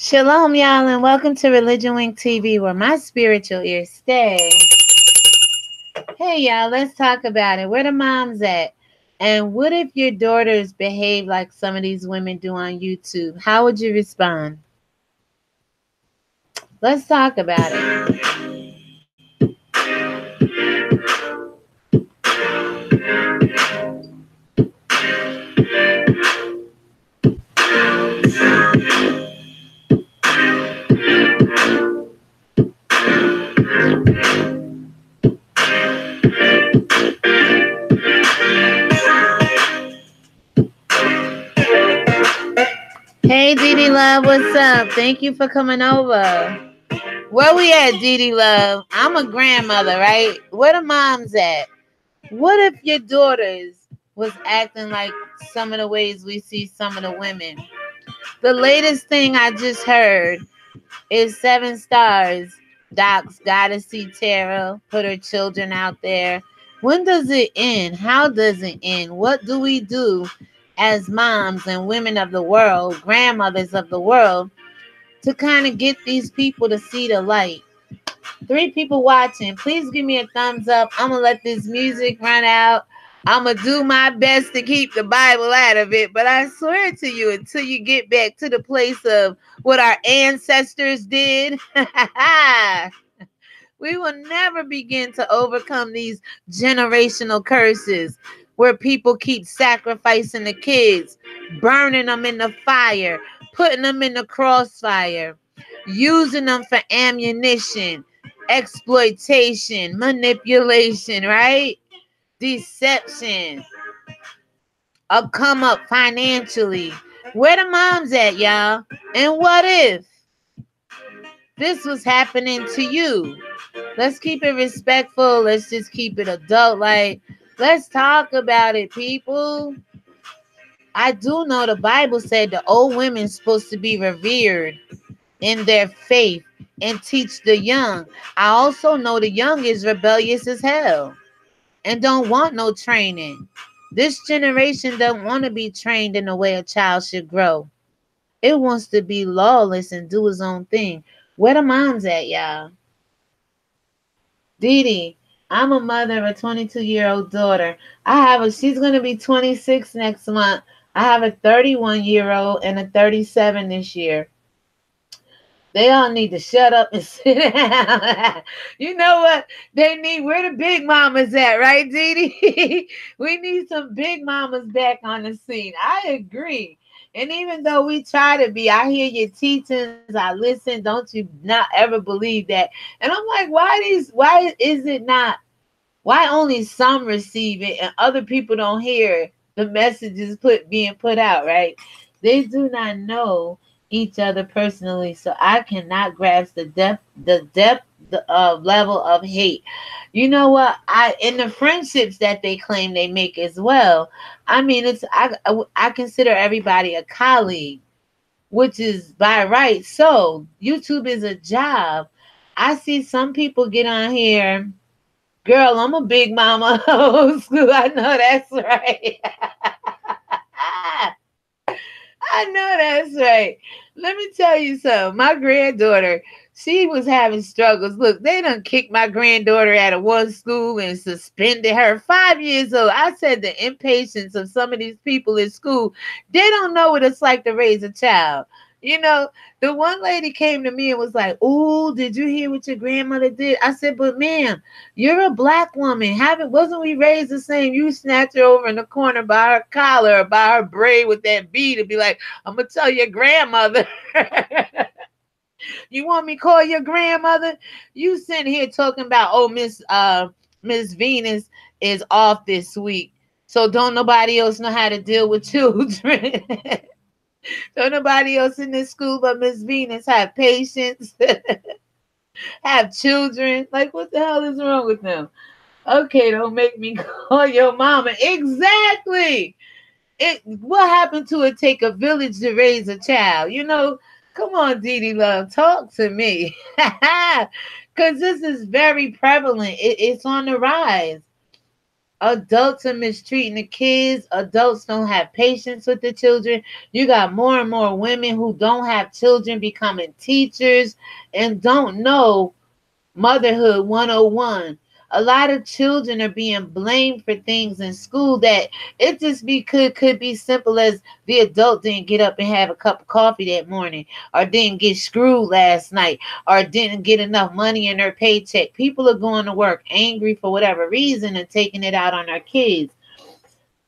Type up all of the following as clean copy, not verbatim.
Shalom, y'all, and welcome to ReligionWinked TV, where my spiritual ears stay. Hey, y'all, let's talk about it. Where the moms at? And what if your daughters behave like some of these women do on YouTube? How would you respond? Let's talk about it. Hey, Dee Love, what's up? Thank you for coming over. Where we at, Dee Love? I'm a grandmother, right? Where the moms at? What if your daughters was acting like some of the ways we see some of the women? The latest thing I just heard is 7 stars. Doc's gotta see Tara, put her children out there. When does it end? How does it end? What do we do as moms and women of the world, grandmothers of the world, to kind of get these people to see the light? 3 people watching. Please give me a thumbs up. I'm going to let this music run out. I'm going to do my best to keep the Bible out of it. But I swear to you, until you get back to the place of what our ancestors did, we will never begin to overcome these generational curses where people keep sacrificing the kids, burning them in the fire, putting them in the crossfire, using them for ammunition, exploitation, manipulation, right? Deception, a come up financially. Where the moms at, y'all? And what if this was happening to you? Let's keep it respectful. Let's just keep it adult. Like, let's talk about it, people. I do know the Bible said the old women's supposed to be revered in their faith and teach the young. I also know the young is rebellious as hell and don't want no training. This generation don't want to be trained in the way a child should grow. It wants to be lawless and do its own thing. Where the moms at, y'all? Dee, I'm a mother of a 22-year-old daughter. She's going to be 26 next month. I have a 31-year-old and a 37 this year. They all need to shut up and sit down. You know what? Where the big mamas at, right, Dee? We need some big mamas back on the scene. I agree. And even though we try to be, I hear your teachings, I listen. Don't you not ever believe that? And I'm like, why is it not, why only some receive it and other people don't hear the messages being put out, right? They do not know each other personally, so I cannot grasp the depth level of hate. You know what? In the friendships that they claim they make as well. I mean, I consider everybody a colleague, which is by right. So YouTube is a job. I see some people get on here. Girl, I'm a big mama old school. I know that's right. I know that's right. Let me tell you something. My granddaughter, she was having struggles. Look, they done kicked my granddaughter out of one school and suspended her. 5 years old. I said the impatience of some of these people in school, they don't know what it's like to raise a child. You know, the one lady came to me and was like, "Ooh, did you hear what your grandmother did?" I said, "But ma'am, you're a black woman. Wasn't we raised the same? You snatch her over in the corner by her collar or by her braid with that bead and be like, I'm gonna tell your grandmother." You want me to call your grandmother? You sitting here talking about, oh, Miss Venus is off this week. So don't nobody else know how to deal with children. Don't nobody else in this school but Miss Venus have patience, have children. Like, what the hell is wrong with them? Okay, don't make me call your mama. Exactly. What happened to it take a village to raise a child? You know, come on, Dee Love, talk to me. Because this is very prevalent. It's on the rise. Adults are mistreating the kids. Adults don't have patience with the children. You got more and more women who don't have children becoming teachers and don't know Motherhood 101. A lot of children are being blamed for things in school that it just could be simple as the adult didn't get up and have a cup of coffee that morning, or didn't get screwed last night, or didn't get enough money in their paycheck. People are going to work angry for whatever reason and taking it out on their kids.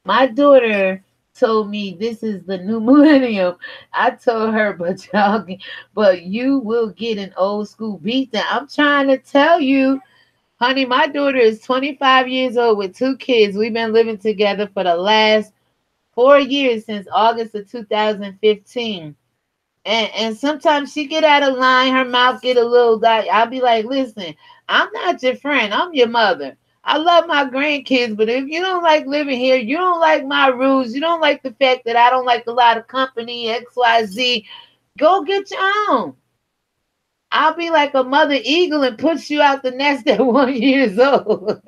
My daughter told me this is the new millennium. I told her, but you will get an old school beatdown. I'm trying to tell you, honey, my daughter is 25 years old with two kids. We've been living together for the last 4 years since August of 2015. And sometimes she get out of line, her mouth get a little I'll be like, listen, I'm not your friend, I'm your mother. I love my grandkids, but if you don't like living here, you don't like my rules, you don't like the fact that I don't like a lot of company, XYZ, go get your own. I'll be like a mother eagle and push you out the nest at 1 year old.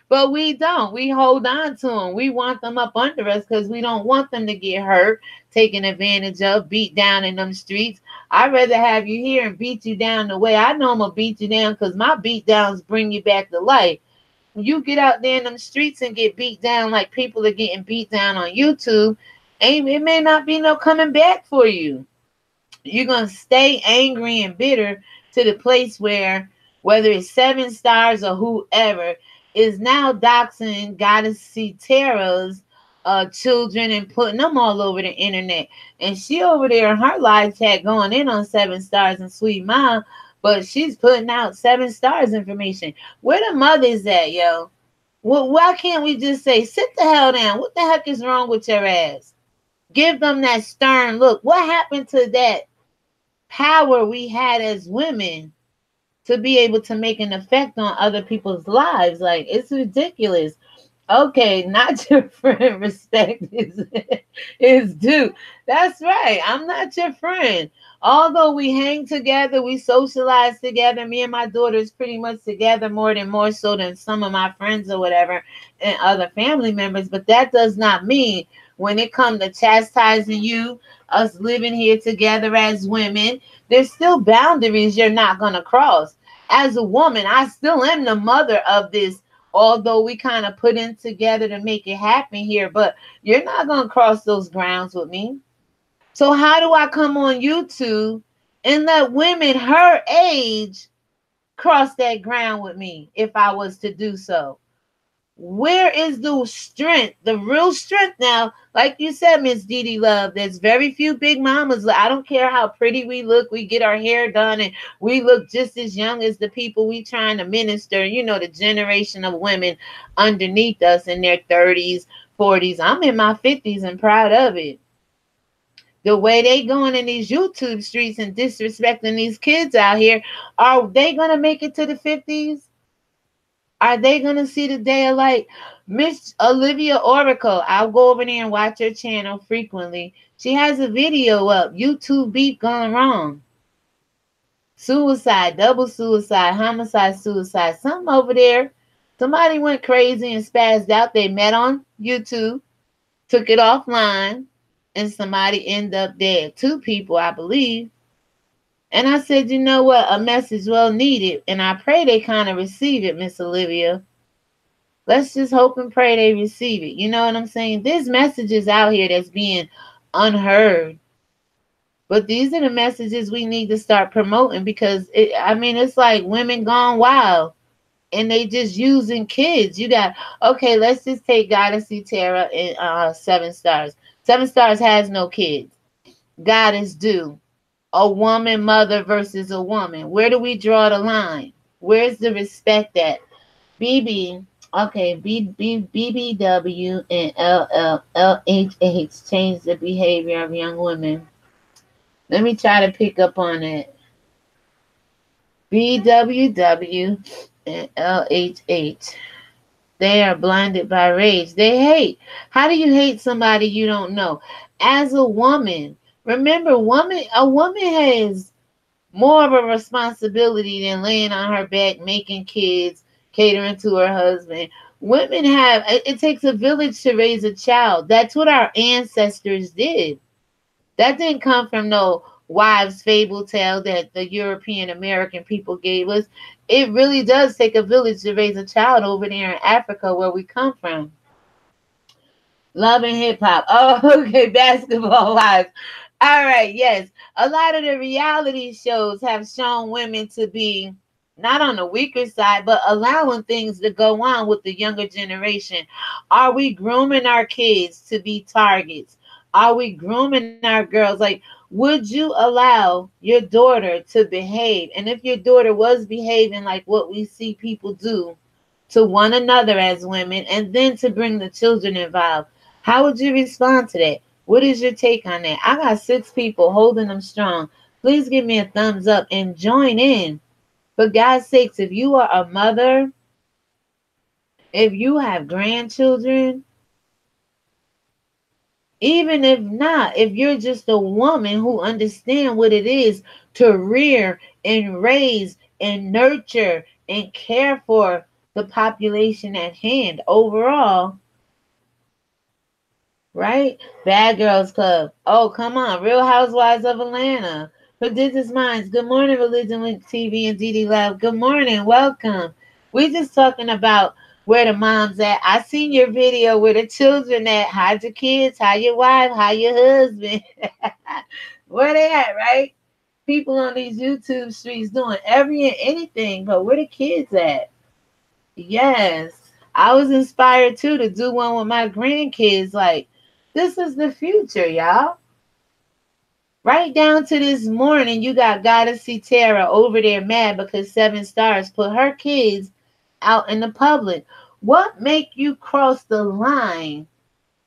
But we don't. We hold on to them. We want them up under us because we don't want them to get hurt, taken advantage of, beat down in them streets. I'd rather have you here and beat you down the way I know I'm going to beat you down, because my beat downs bring you back to life. When you get out there in them streets and get beat down like people are getting beat down on YouTube, it may not be no coming back for you. You're going to stay angry and bitter to the place where, whether it's 7 Stars or whoever, is now doxing Goddess Tara's children and putting them all over the internet. And she over there in her live chat going in on 7 Stars and Sweet Mom, but she's putting out 7 Stars information. Where the mothers at, yo? Well, why can't we just say, sit the hell down? What the heck is wrong with your ass? Give them that stern look. What happened to that power we had as women to be able to make an effect on other people's lives? Like, it's ridiculous. Okay, not your friend. Respect is due. That's right. I'm not your friend. Although we hang together, we socialize together. Me and my daughter is pretty much together more so than some of my friends or whatever and other family members. But that does not mean when it comes to chastising you, us living here together as women, there's still boundaries you're not going to cross. As a woman, I still am the mother of this, although we kind of put in together to make it happen here, but you're not going to cross those grounds with me. So how do I come on YouTube and let women her age cross that ground with me if I was to do so? Where is the strength, the real strength now? Like you said, Miss Dee Love, there's very few big mamas. I don't care how pretty we look. We get our hair done and we look just as young as the people we trying to minister. You know, the generation of women underneath us in their 30s, 40s. I'm in my 50s and proud of it. The way they going in these YouTube streets and disrespecting these kids out here, are they going to make it to the 50s? Are they going to see the day of light? Miss Olivia Oracle, I'll go over there and watch her channel frequently. She has a video up, YouTube beat gone wrong. Suicide, double suicide, homicide, suicide, something over there. Somebody went crazy and spazzed out. They met on YouTube, took it offline, and somebody ended up dead. 2 people, I believe. And I said, you know what? A message well needed. And I pray they kind of receive it, Miss Olivia. Let's just hope and pray they receive it. You know what I'm saying? There's messages out here that's being unheard. But these are the messages we need to start promoting, because, it's like women gone wild. And they just using kids. You got, okay, let's just take Goddess Tara and 7 Stars. 7 Stars has no kids. Goddess do. A woman mother versus a woman. Where do we draw the line? Where's the respect at? BBW and LHH change the behavior of young women. Let me try to pick up on it. BWW and LHH. They are blinded by rage. They hate. How do you hate somebody you don't know? As a woman, remember, a woman has more of a responsibility than laying on her back, making kids, catering to her husband. Women have, it takes a village to raise a child. That's what our ancestors did. That didn't come from no wives' fable tale that the European American people gave us. It really does take a village to raise a child over there in Africa where we come from. Love and hip hop. Oh, okay, basketball wives. All right, yes. A lot of the reality shows have shown women to be not on the weaker side, but allowing things to go on with the younger generation. Are we grooming our kids to be targets? Are we grooming our girls? Like, would you allow your daughter to behave? And if your daughter was behaving like what we see people do to one another as women, and then to bring the children involved, how would you respond to that? What is your take on that? I got 6 people holding them strong. Please give me a thumbs up and join in. For God's sakes, if you are a mother, if you have grandchildren, even if not, if you're just a woman who understands what it is to rear and raise and nurture and care for the population at hand overall, right? Bad Girls Club. Oh, come on. Real Housewives of Atlanta. Prodigious Minds. Good morning, Religion Link TV and DD Love. Good morning. Welcome. We just talking about where the moms at. I seen your video where the children at. How's your kids? How your wife? How your husband? Where they at, right? People on these YouTube streets doing every and anything, but where the kids at? Yes. I was inspired too to do one with my grandkids. Like, this is the future, y'all. Right down to this morning, you got Gotta See Tara over there mad because 7 Stars put her kids out in the public. What make you cross the line,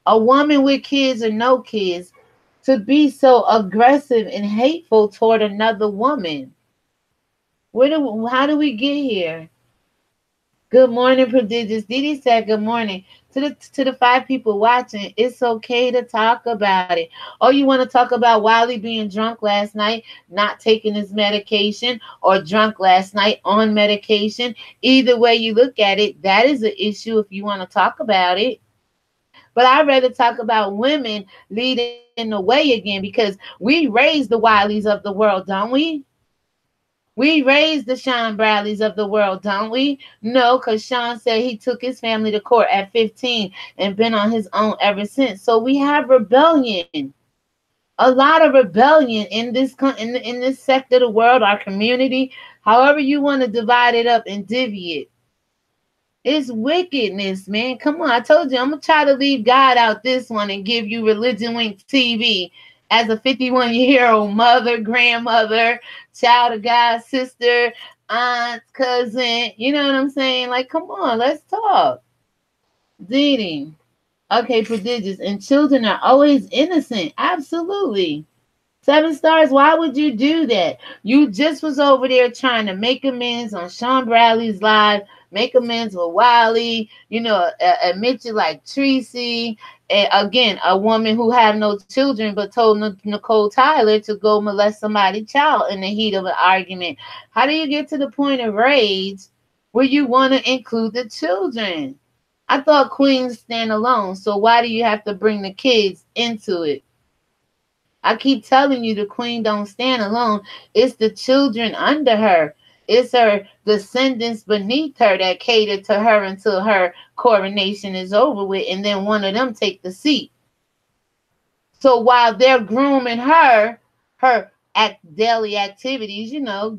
a woman with kids or no kids, to be so aggressive and hateful toward another woman? How do we get here? Good morning, Prodigious. Didi said good morning. To the 5 people watching, it's okay to talk about it. Oh, you want to talk about Wiley being drunk last night, not taking his medication, or drunk last night on medication? Either way you look at it, that is an issue if you want to talk about it. But I'd rather talk about women leading the way again, because we raised the Wileys of the world, don't we? We raised the Sean Bradleys of the world, don't we? No, because Sean said he took his family to court at 15 and been on his own ever since. So we have rebellion, a lot of rebellion in this sector of the world, our community, however you want to divide it up and divvy it. It's wickedness, man. Come on, I told you I'm gonna try to leave God out this one and give you Religion Winked TV as a 51-year-old mother, grandmother, child of God, sister, aunt, cousin. You know what I'm saying? Like, come on, let's talk. Didi. Okay, Prodigious. And children are always innocent. Absolutely. 7 Stars, why would you do that? You just was over there trying to make amends on Sean Bradley's live, make amends with Wiley, admit you like Tracy. And again, a woman who had no children but told Nicole Tyler to go molest somebody's child in the heat of an argument. How do you get to the point of rage where you want to include the children? I thought queens stand alone, so why do you have to bring the kids into it? I keep telling you, the queen don't stand alone. It's the children under her. It's her descendants beneath her that cater to her until her coronation is over with, and then one of them take the seat. So while they're grooming her daily activities,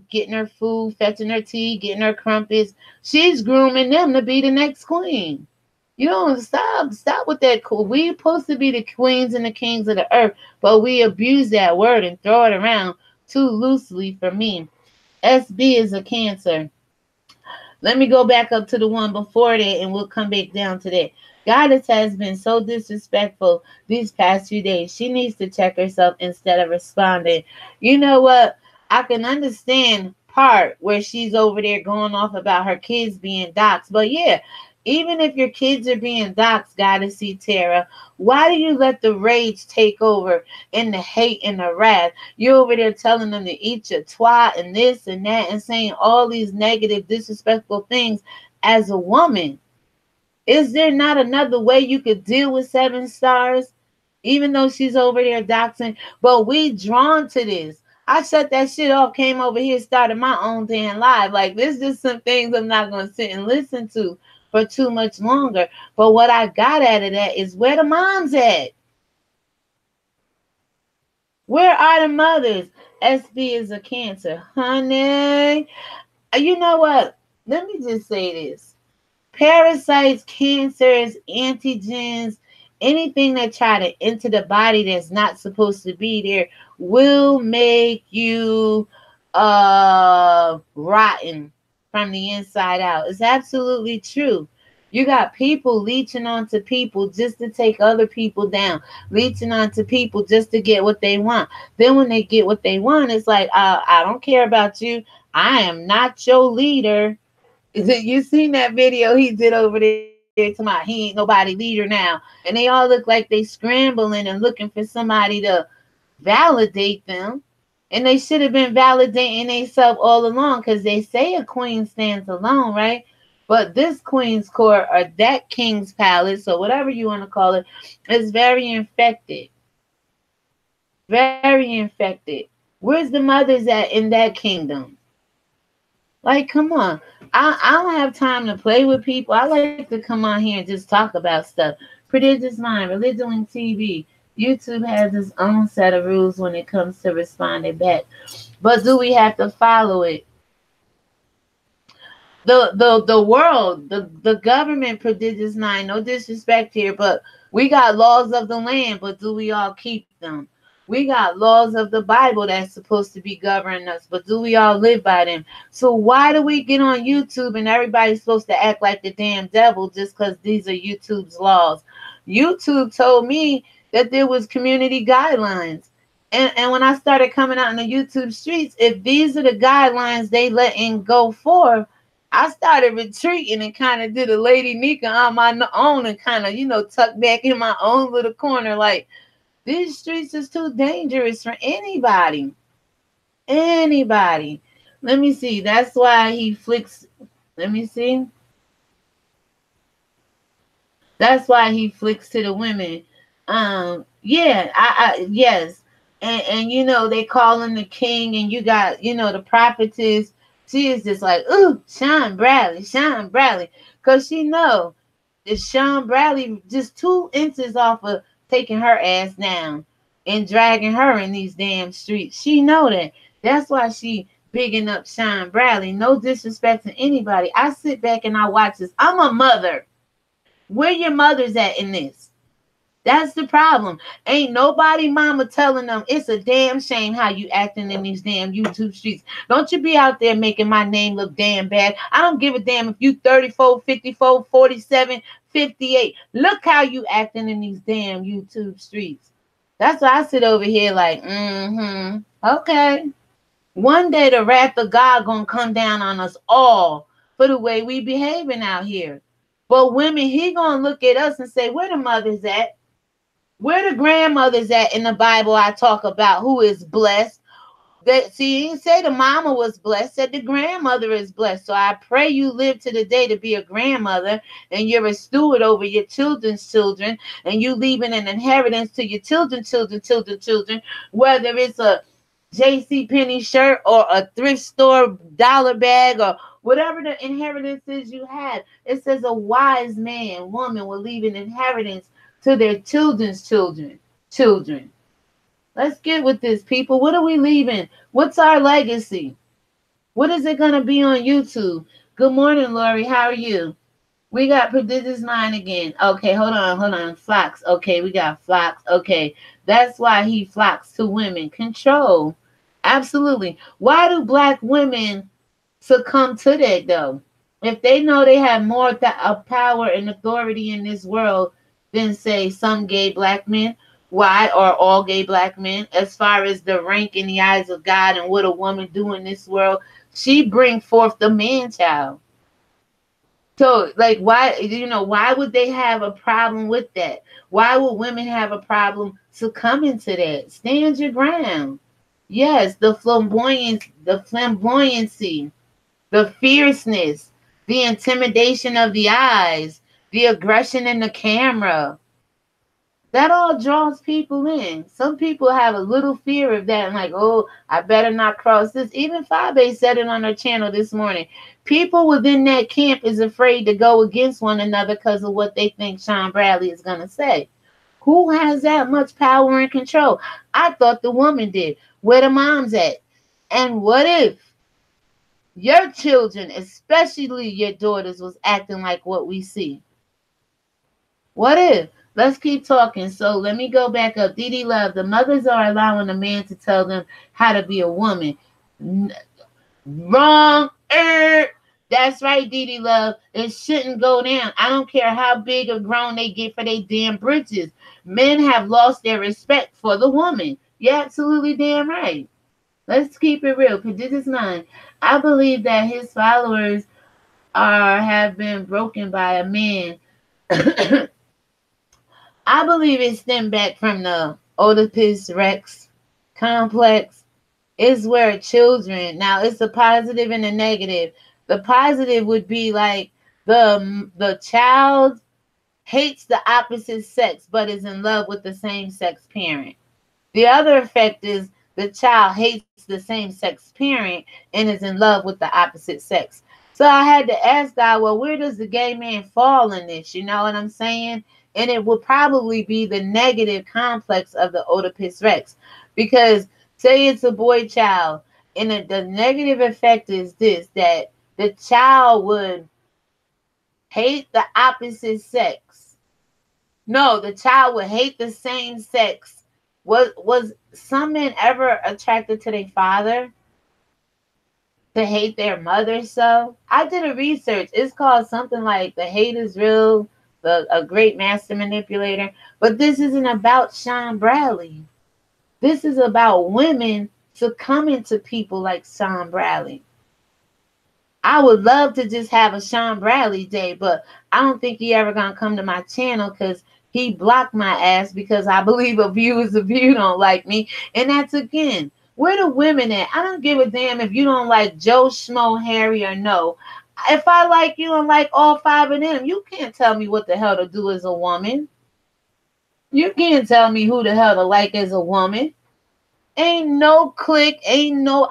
getting her food, fetching her tea, getting her crumpets, she's grooming them to be the next queen. You don't stop with that. We're supposed to be the queens and the kings of the earth, but we abuse that word and throw it around too loosely for me. SB is a Cancer. Let me go back up to the one before that, and we'll come back down to that. Goddess has been so disrespectful these past few days. She needs to check herself instead of responding. You know what? I can understand part where she's over there going off about her kids being doxxed, but yeah, even if your kids are being doxxed, Gotta See Tara, why do you let the rage take over and the hate and the wrath? You're over there telling them to eat your twat and this and that and saying all these negative, disrespectful things as a woman. Is there not another way you could deal with 7 stars? Even though she's over there doxing, but we drawn to this. I shut that shit off, came over here, started my own damn live. Like, this is some things I'm not gonna sit and listen to for too much longer. But what I got out of that is, where the moms at? Where are the mothers? SB is a cancer. Honey, you know what? Let me just say this. Parasites, cancers, antigens, anything that try to enter the body that's not supposed to be there will make you rotten from the inside out. It's absolutely true. You got people leeching onto people just to take other people down, leeching onto people just to get what they want. Then when they get what they want, it's like, I don't care about you. I am not your leader. You seen that video he did over there to my, he ain't nobody leader now. And they all look like they scrambling and looking for somebody to validate them. And they should have been validating themselves all along, because they say a queen stands alone, right? But this queen's court, or that king's palace, or whatever you want to call it, is very infected. Very infected. Where's the mothers at in that kingdom? Like, come on. I don't have time to play with people. I like to come on here and just talk about stuff. Prodigious Mind, ReligionWinked TV. YouTube has its own set of rules when it comes to responding back. But do we have to follow it? The world, the government, Prodigious Mind, no disrespect here, but we got laws of the land, but do we all keep them? We got laws of the Bible that's supposed to be governing us, but do we all live by them? So why do we get on YouTube and everybody's supposed to act like the damn devil just because these are YouTube's laws? YouTube told me that there was community guidelines. And when I started coming out in the YouTube streets, if these are the guidelines they letting go for, I started retreating and kind of did a Lady Nika on my own and kind of, tucked back in my own little corner. Like, these streets is too dangerous for anybody. Anybody. Let me see. That's why he flicks. Let me see. That's why he flicks to the women. Yeah, yes. And they call him the king, and you got, the prophetess. She is just like, ooh, Sean Bradley. Because she know that Sean Bradley just 2 inches off of taking her ass down and dragging her in these damn streets. She know that. That's why she bigging up Sean Bradley. No disrespect to anybody. I sit back and I watch this. I'm a mother. Where your mothers at in this? That's the problem. Ain't nobody mama telling them it's a damn shame how you acting in these damn YouTube streets. Don't you be out there making my name look damn bad. I don't give a damn if you 34, 54, 47, 58. Look how you acting in these damn YouTube streets. That's why I sit over here like, okay. One day the wrath of God gonna come down on us all for the way we behaving out here. But women, he gonna look at us and say, where the mothers at? Where the grandmothers at in the Bible I talk about who is blessed? That, see, he didn't say the mama was blessed, said the grandmother is blessed. So I pray you live to the day to be a grandmother, and you're a steward over your children's children, and you leaving an inheritance to your children, whether it's a J.C. Penney shirt or a thrift store dollar bag or whatever the inheritance is you had. It says a wise man, woman will leave an inheritance to their children's children. Let's get with this, people. What are we leaving? What's our legacy? What is it going to be on YouTube? Good morning, Lori. How are you? We got Prodigious Mind again. Okay, hold on. Flocks. Okay, we got Flocks. Okay, that's why he flocks to women. Control. Absolutely. Why do black women succumb to that, though? If they know they have more power and authority in this world than, say, some gay black men, why are all gay black men, as far as the rank in the eyes of God and what a woman do in this world? She bring forth the man-child. So, like, why would they have a problem with that? Why would women have a problem succumbing to that? Stand your ground. Yes, the flamboyancy, the fierceness, the intimidation of the eyes, the aggression in the camera. That all draws people in. Some people have a little fear of that and like, oh, I better not cross this. Even Fabe said it on her channel this morning. People within that camp is afraid to go against one another because of what they think Sean Bradley is going to say. Who has that much power and control? I thought the woman did. Where the moms at? And what if your children, especially your daughters, was acting like what we see? What if? Let's keep talking. So let me go back up. Dee Love, the mothers are allowing a man to tell them how to be a woman. Wrong. That's right, Dee Love. It shouldn't go down. I don't care how big or grown they get for their damn britches. Men have lost their respect for the woman. You're absolutely damn right. Let's keep it real. Because this is mine. I believe that his followers have been broken by a man. I believe it stemmed back from the Oedipus Rex complex. It's where children, now it's a positive and a negative. The positive would be like the child hates the opposite sex but is in love with the same sex parent. The other effect is the child hates the same sex parent and is in love with the opposite sex. So I had to ask God, well, where does the gay man fall in this? You know what I'm saying? And it will probably be the negative complex of the Oedipus Rex. Because say it's a boy child, and the negative effect is this, that the child would hate the opposite sex. No, the child would hate the same sex. Was some men ever attracted to their father to hate their mother? So I did a research. It's called something like The Hate Is Real, a Great Master Manipulator. But this isn't about Sean Bradley. This is about women succumbing to people like Sean Bradley. I would love to just have a Sean Bradley day, but I don't think he ever gonna come to my channel because he blocked my ass because I believe a view is a view, don't like me. And that's again, where the women at? I don't give a damn if you don't like Joe, Schmo, Harry, or no. If I like you and like all five of them, you can't tell me what the hell to do as a woman. You can't tell me who the hell to like as a woman. Ain't no click, ain't no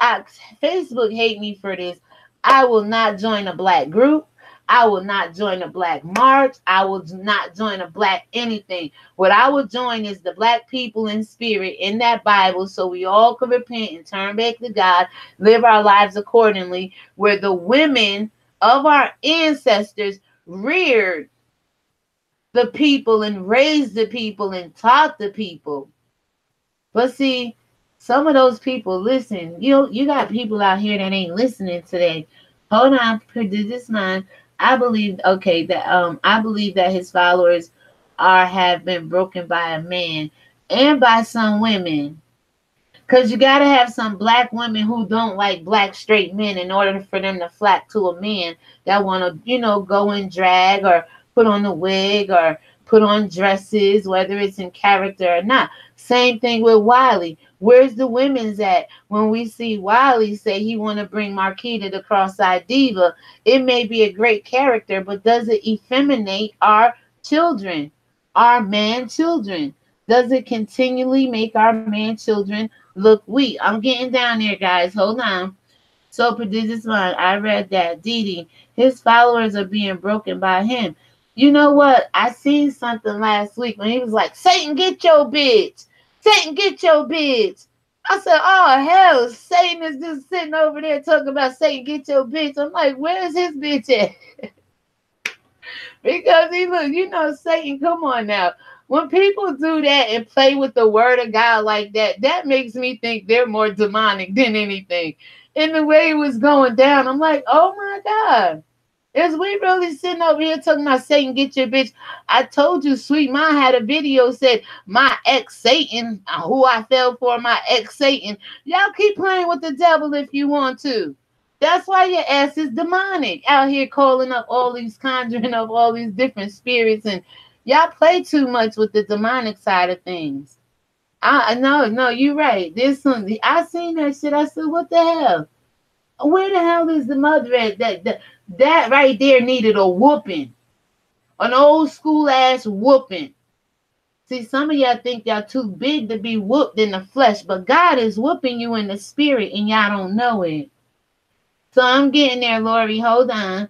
Facebook hate me for this. I will not join a black group. I will not join a black march. I will not join a black anything. What I will join is the black people in spirit in that Bible so we all can repent and turn back to God, live our lives accordingly, where the women of our ancestors reared the people and raised the people and taught the people. But see, some of those people listen. You got people out here that ain't listening today. Hold on, this mind. I believe I believe that his followers have been broken by a man and by some women. Because you got to have some black women who don't like black straight men in order for them to flock to a man that want to, go in drag or put on a wig or put on dresses, whether it's in character or not. Same thing with Wiley. Where's the women's at when we see Wiley say he want to bring Marquita the cross-eyed diva? It may be a great character, but does it effeminate our children, our man children? Does it continually make our man children look weak? I'm getting down there, guys. Hold on. So, prodigious one, I read that. Didi, his followers are being broken by him. You know what? I seen something last week when he was like, Satan, get your bitch. Satan, get your bitch. I said, oh, hell, Satan is just sitting over there talking about Satan, get your bitch. I'm like, where's his bitch at? Because he look, Satan, come on now. When people do that and play with the word of God like that, that makes me think they're more demonic than anything. And the way it was going down, I'm like, oh my God. Is we really sitting over here talking about Satan, get your bitch? I told you, Sweet Mom had a video said, my ex-Satan, who I fell for, my ex-Satan. Y'all keep playing with the devil if you want to. That's why your ass is demonic. Out here calling up all these, conjuring up all these different spirits. And y'all play too much with the demonic side of things. No, you're right. There's something. I seen that shit. I said, what the hell? Where the hell is the mother at? That right there needed a whooping. An old school ass whooping. See, some of y'all think y'all too big to be whooped in the flesh, but God is whooping you in the spirit and y'all don't know it. So I'm getting there, Lori. Hold on.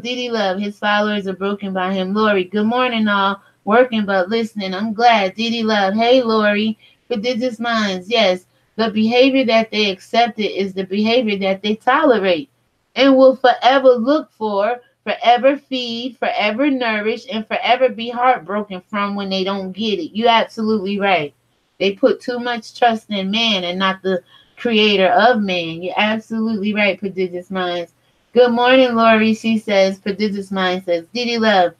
Didi Love, his followers are broken by him. Lori, good morning, all. Working but listening. I'm glad. Didi Love, hey, Lori. Prodigious minds, yes. The behavior that they accepted is the behavior that they tolerate and will forever look for, forever feed, forever nourish, and forever be heartbroken from when they don't get it. You're absolutely right. They put too much trust in man and not the creator of man. You're absolutely right, Prodigious Minds. Good morning, Lori. She says, Prodigious Mind says, Didi Love,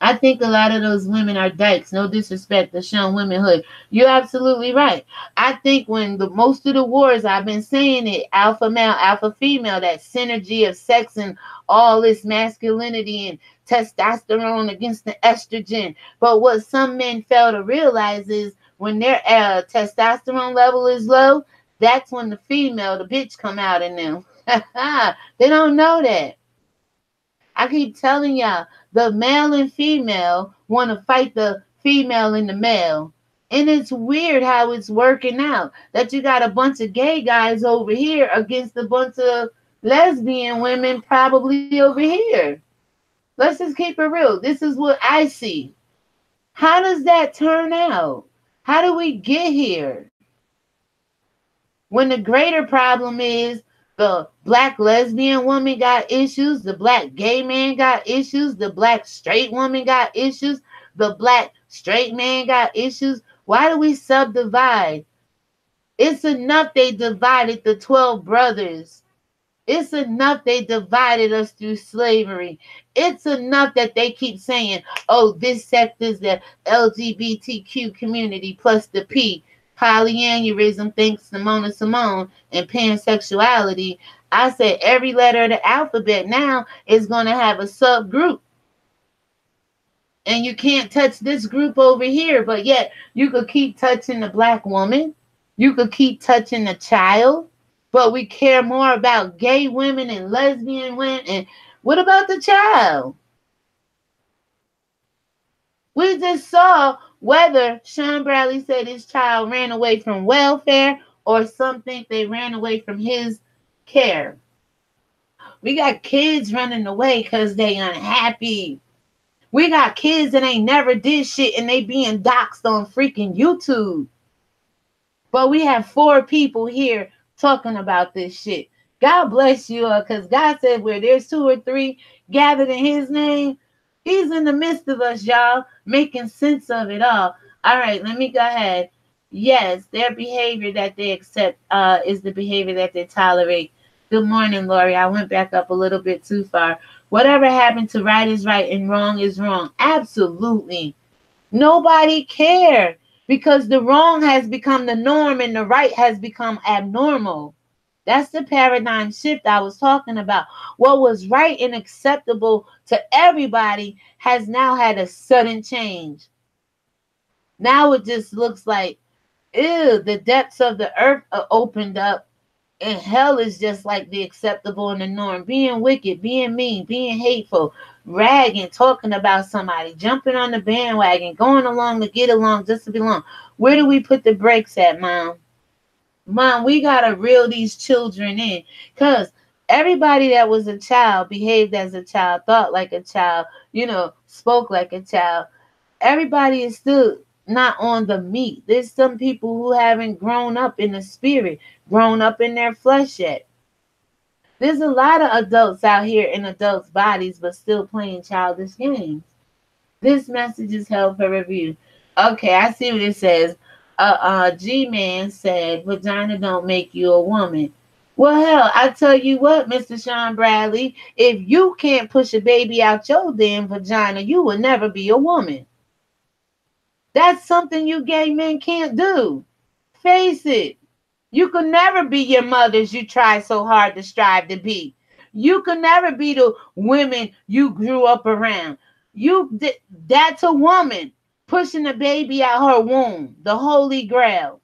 I think a lot of those women are dykes. No disrespect to shown womanhood. You're absolutely right. I think when the most of the wars, I've been saying it, alpha male, alpha female, that synergy of sex and all this masculinity and testosterone against the estrogen. But what some men fail to realize is when their testosterone level is low, that's when the female, the bitch, come out in them. They don't know that. I keep telling y'all, the male and female want to fight the female and the male. And it's weird how it's working out. That you got a bunch of gay guys over here against a bunch of lesbian women probably over here. Let's just keep it real. This is what I see. How does that turn out? How do we get here? When the greater problem is the black lesbian woman got issues, the black gay man got issues, the black straight woman got issues, the black straight man got issues. Why do we subdivide? It's enough they divided the 12 brothers. It's enough they divided us through slavery. It's enough that they keep saying, oh, this sect is the LGBTQ community plus the P. Polyanurism, thanks Simona Simone, and pansexuality. I said every letter of the alphabet now is going to have a subgroup. And you can't touch this group over here, but yet you could keep touching the black woman. You could keep touching the child. But we care more about gay women and lesbian women. And what about the child? We just saw whether Sean Bradley said his child ran away from welfare or some think they ran away from his care. We got kids running away because they unhappy. We got kids that ain't never did shit and they being doxxed on freaking YouTube. But we have 4 people here talking about this shit. God bless you, because God said where there's 2 or 3 gathered in his name, he's in the midst of us, y'all, making sense of it all. All right, let me go ahead. Yes, their behavior that they accept is the behavior that they tolerate. Good morning, Lori. I went back up a little bit too far. Whatever happened to right is right and wrong is wrong? Absolutely. Nobody cared because the wrong has become the norm and the right has become abnormal. That's the paradigm shift I was talking about. What was right and acceptable to everybody has now had a sudden change. Now it just looks like, ew, the depths of the earth are opened up and hell is just like the acceptable and the norm. Being wicked, being mean, being hateful, ragging, talking about somebody, jumping on the bandwagon, going along to get along just to belong. Where do we put the brakes at, Mom? Mom, we got to reel these children in because everybody that was a child behaved as a child, thought like a child, spoke like a child. Everybody is still not on the meat. There's some people who haven't grown up in the spirit, grown up in their flesh yet. There's a lot of adults out here in adults' bodies, but still playing childish games. This message is held for review. Okay, I see what it says. G-Man said, vagina don't make you a woman. Well, hell, I tell you what, Mr. Sean Bradley, if you can't push a baby out your damn vagina, you will never be a woman. That's something you gay men can't do. Face it. You could never be your mothers you try so hard to strive to be. You could never be the women you grew up around. That's a woman pushing a baby out her womb, the holy grail.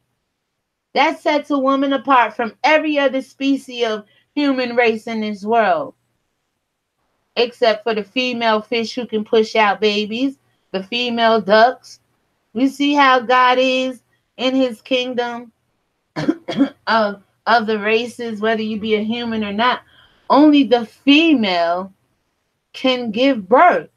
That sets a woman apart from every other species of human race in this world. except for the female fish who can push out babies, the female ducks. You see how God is in his kingdom of the races, whether you be a human or not. Only the female can give birth.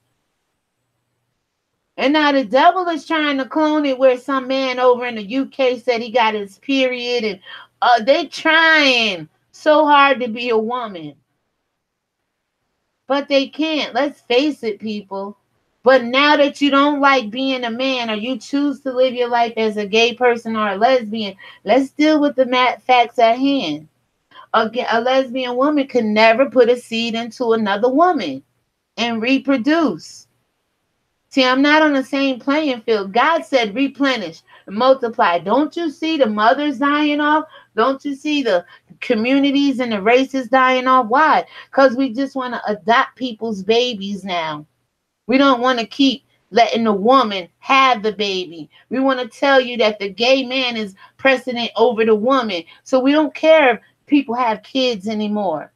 And now the devil is trying to clone it where some man over in the UK said he got his period, and they trying so hard to be a woman. But they can't. Let's face it, people. But now that you don't like being a man, or you choose to live your life as a gay person or a lesbian, let's deal with the facts at hand. A lesbian woman can never put a seed into another woman and reproduce. See, I'm not on the same playing field. God said replenish, multiply. Don't you see the mothers dying off? Don't you see the communities and the races dying off? Why? Because we just want to adopt people's babies now. We don't want to keep letting the woman have the baby. We want to tell you that the gay man is precedent over the woman. So we don't care if people have kids anymore.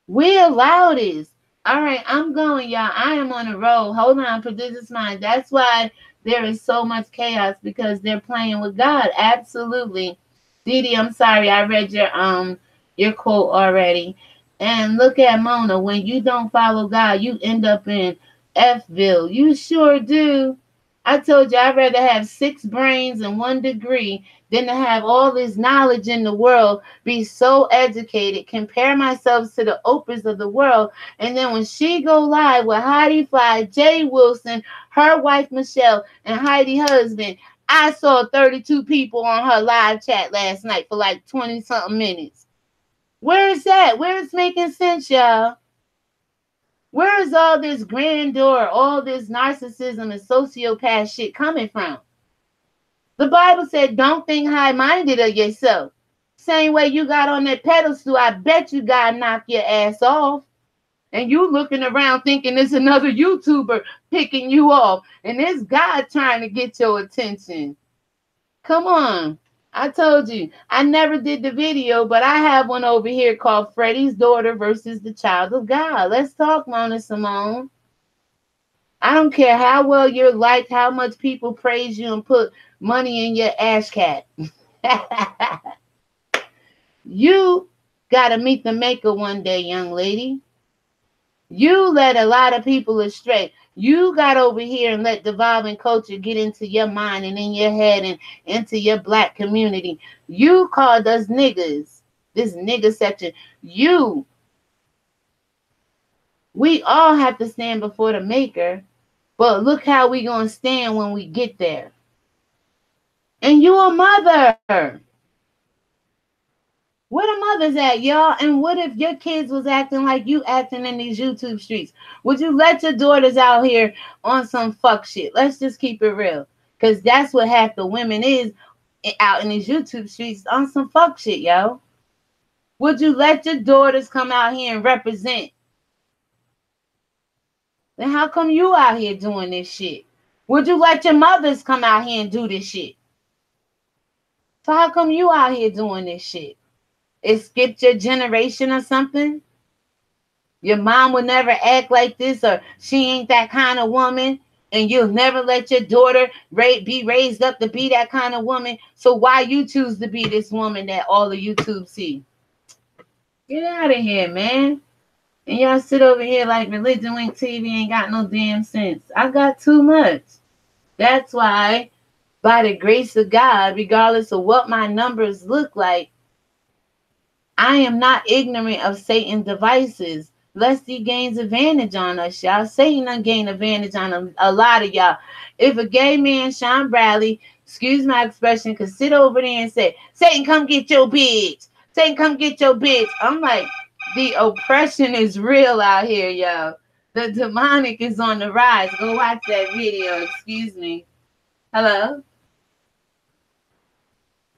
We allow this. All right, I'm going, y'all. I am on a roll. Hold on, prodigious mind. That's why there is so much chaos, because they're playing with God. Absolutely. Didi, I'm sorry. I read your quote already. And look at Mona. When you don't follow God, you end up in Fville. You sure do. I told you I'd rather have 6 brains and 1 degree than to have all this knowledge in the world, be so educated, compare myself to the Oprahs of the world, and then when she go live with Heidi Fly, Jay Wilson, her wife Michelle, and Heidi husband, I saw 32 people on her live chat last night for like 20-something minutes. Where is that? Where is making sense, y'all? Where is all this grandeur, all this narcissism and sociopath shit coming from? The Bible said, don't think high-minded of yourself. Same way you got on that pedestal, I bet you God knocked your ass off. And you looking around thinking it's another YouTuber picking you off. And it's God trying to get your attention. Come on. I told you, I never did the video, but I have one over here called Freddie's Daughter versus the Child of God. Let's talk, Mona Simone. I don't care how well you're liked, how much people praise you and put money in your ash cat. You got to meet the maker one day, young lady. You led a lot of people astray. You got over here and let devolving culture get into your mind and in your head and into your black community. You called us niggas, this nigga section. We all have to stand before the maker, but look how we gonna stand when we get there. And you a mother. Where the mothers at, y'all? And what if your kids was acting like you acting in these YouTube streets? Would you let your daughters out here on some fuck shit? Let's just keep it real. Because that's what half the women is out in these YouTube streets, on some fuck shit, yo. Would you let your daughters come out here and represent? Then how come you out here doing this shit? Would you let your mothers come out here and do this shit? So how come you out here doing this shit? It skipped your generation or something? Your mom would never act like this, or she ain't that kind of woman, and you'll never let your daughter be raised up to be that kind of woman. So why you choose to be this woman that all of YouTube see? Get out of here, man. And y'all sit over here like ReligionWinked TV ain't got no damn sense. I got too much. That's why, by the grace of God, regardless of what my numbers look like, I am not ignorant of Satan's devices, lest he gains advantage on us, y'all. Satan done gain advantage on a lot of y'all. If a gay man, Sean Bradley, excuse my expression, could sit over there and say, Satan, come get your bitch. Satan, come get your bitch. I'm like, the oppression is real out here, y'all. The demonic is on the rise. Go watch that video. Excuse me. Hello?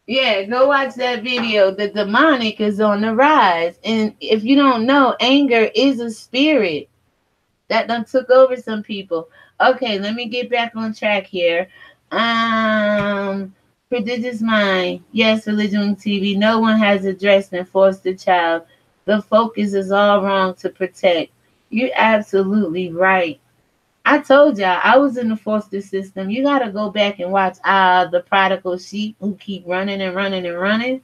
Yeah, go watch that video. The demonic is on the rise. And if you don't know, anger is a spirit that done took over some people. Okay, let me get back on track here. Prodigious mind. Yes, ReligionWinked TV. No one has addressed and forced the child. The focus is all wrong to protect. You're absolutely right. I told y'all I was in the foster system. You gotta go back and watch the prodigal sheep who keep running and running and running.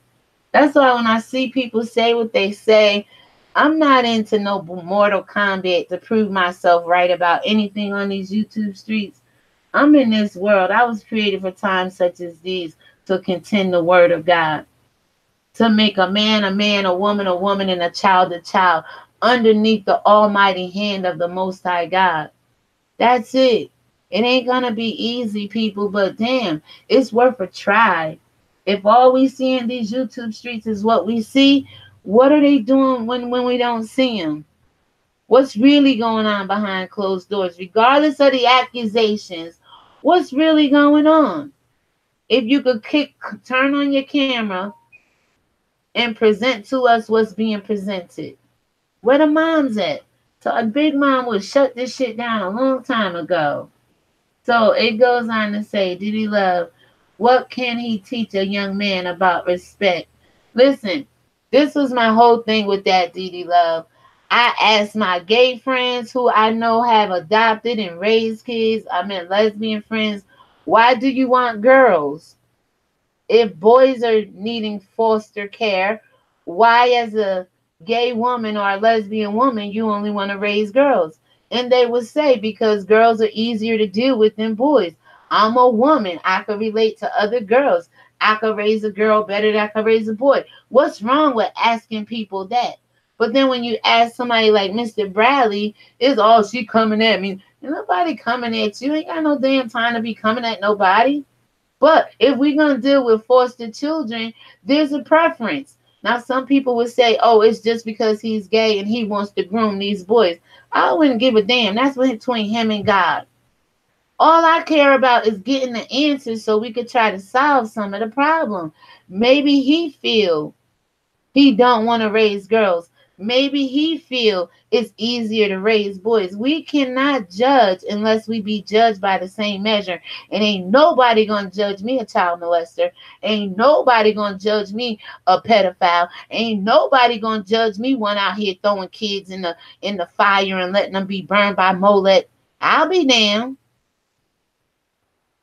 That's why when I see people say what they say, I'm not into no Mortal Kombat to prove myself right about anything on these YouTube streets. I'm in this world. I was created for times such as these to contend the word of God, to make a man, a woman, and a child underneath the almighty hand of the Most High God. That's it. It ain't gonna be easy, people, but damn, it's worth a try. If all we see in these YouTube streets is what we see, what are they doing when we don't see them? What's really going on behind closed doors? Regardless of the accusations, what's really going on? If you could turn on your camera and present to us what's being presented. Where the moms at? So a big mom would shut this shit down a long time ago. So it goes on to say, Diddy Love, what can he teach a young man about respect? Listen, this was my whole thing with that, Diddy Love. I asked my gay friends who I know have adopted and raised kids, I mean lesbian friends, why do you want girls? If boys are needing foster care, why, as a gay woman or a lesbian woman, you only want to raise girls? And they would say, because girls are easier to deal with than boys. I'm a woman. I can relate to other girls. I could raise a girl better than I could raise a boy. What's wrong with asking people that? But then when you ask somebody like Mr. Bradley, it's all she coming at me. Ain't nobody coming at you. Ain't got no damn time to be coming at nobody. But if we're going to deal with foster children, there's a preference. Now, some people would say, oh, it's just because he's gay and he wants to groom these boys. I wouldn't give a damn. That's between him and God. All I care about is getting the answers so we could try to solve some of the problem. Maybe he feel he don't want to raise girls. Maybe he feel it's easier to raise boys. We cannot judge unless we be judged by the same measure. And ain't nobody gonna judge me a child molester. Ain't nobody gonna judge me a pedophile. Ain't nobody gonna judge me one out here throwing kids in the fire and letting them be burned by Molech. I'll be damned.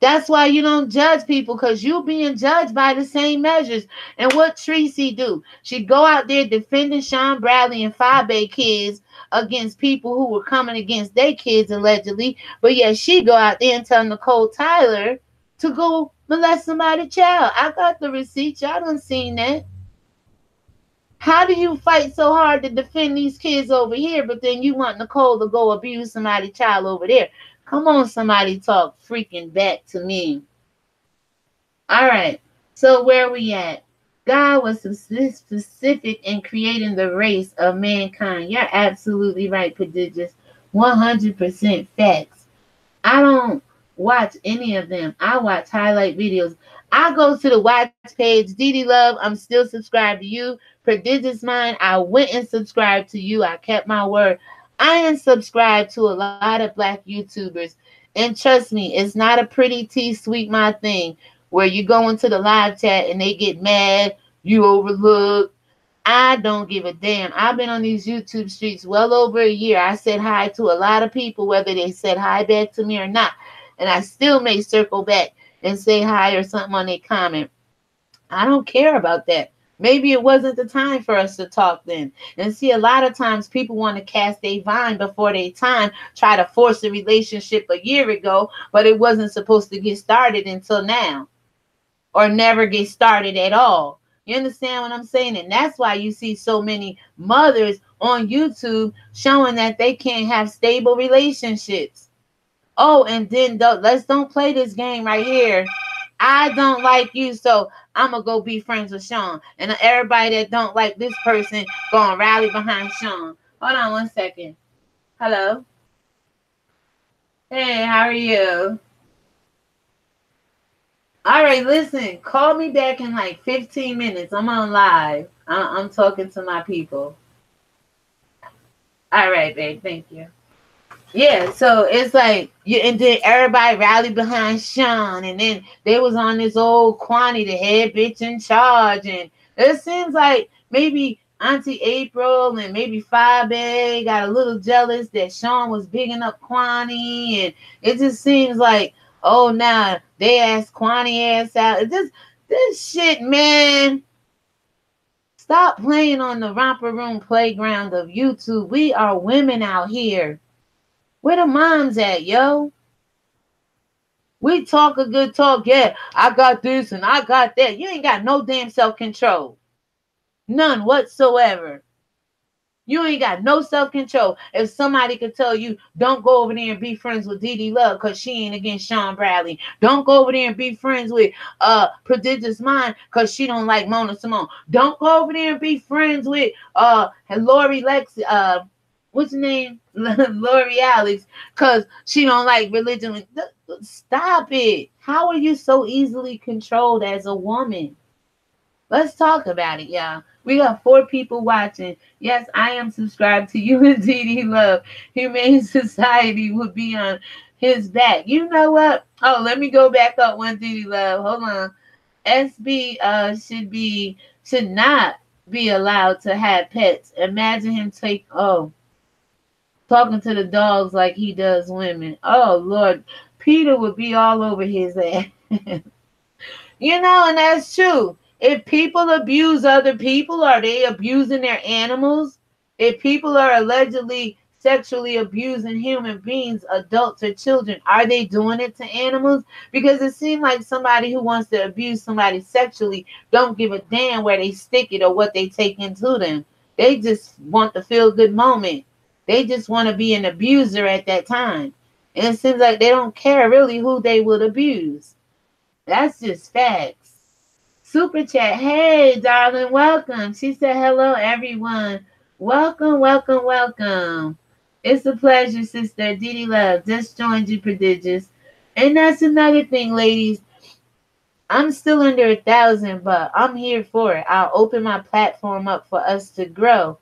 That's why you don't judge people, because you being judged by the same measures. And what Tracy do? She go out there defending Sean Bradley and Fabe kids against people who were coming against their kids allegedly. But yet she go out there and tell Nicole Tyler to go molest somebody's child. I got the receipts. Y'all done seen that. How do you fight so hard to defend these kids over here, but then you want Nicole to go abuse somebody's child over there? Come on, somebody talk freaking back to me. All right, so where we at? God was specific in creating the race of mankind. You're absolutely right, Prodigious. 100% facts. I don't watch any of them. I watch highlight videos. I go to the watch page. DD Love, I'm still subscribed to you. Prodigious Mind, I went and subscribed to you. I kept my word. I am subscribed to a lot of black YouTubers. And trust me, it's not a pretty tea, sweet my thing where you go into the live chat and they get mad, you overlook. I don't give a damn. I've been on these YouTube streets well over a year. I said hi to a lot of people, whether they said hi back to me or not. And I still may circle back and say hi or something on their comment. I don't care about that. Maybe it wasn't the time for us to talk then. And see, a lot of times people want to cast their vine before their time, try to force a relationship a year ago, but it wasn't supposed to get started until now, or never get started at all. You understand what I'm saying? And that's why you see so many mothers on YouTube showing that they can't have stable relationships. Oh, and then let's don't play this game right here. I don't like you, so I'm going to go be friends with Sean. And everybody that don't like this person going to rally behind Sean. Hold on one second. Hello? Hey, how are you? All right, listen. Call me back in like 15 minutes. I'm on live. I'm talking to my people. All right, babe. Thank you. Yeah, so it's like and then everybody rallied behind Sean, and then they was on this old Kwani, the head bitch in charge, and it seems like maybe Auntie April and maybe Fabe got a little jealous that Sean was bigging up Kwani, and it just seems like, oh, now they asked Kwani ass out. This shit, man. Stop playing on the romper room playground of YouTube. We are women out here. Where the moms at, yo? We talk a good talk. Yeah, I got this and I got that. You ain't got no damn self-control. None whatsoever. You ain't got no self-control. If somebody could tell you, don't go over there and be friends with Dee Dee Love because she ain't against Sean Bradley. Don't go over there and be friends with Prodigious Mind because she don't like Mona Simone. Don't go over there and be friends with Lori Lex, what's her name? Lori Alex, because she don't like religion. Stop it. How are you so easily controlled as a woman? Let's talk about it, y'all. We got 4 people watching. Yes, I am subscribed to you and DD Love. Humane Society would be on his back. You know what? Oh, let me go back up one, DD Love. Hold on. SB should not be allowed to have pets. Imagine him talking to the dogs like he does women. Oh, Lord. Peter would be all over his ass. And that's true. If people abuse other people, are they abusing their animals? If people are allegedly sexually abusing human beings, adults or children, are they doing it to animals? Because it seems like somebody who wants to abuse somebody sexually don't give a damn where they stick it or what they take into them. They just want the feel-good moment. They just want to be an abuser at that time. And it seems like they don't care really who they would abuse. That's just facts. Super chat. Hey, darling, welcome. She said, hello, everyone. Welcome, welcome, welcome. It's a pleasure, sister. Dee Love just joined you, Prodigious. And that's another thing, ladies. I'm still under 1,000, but I'm here for it. I'll open my platform up for us to grow.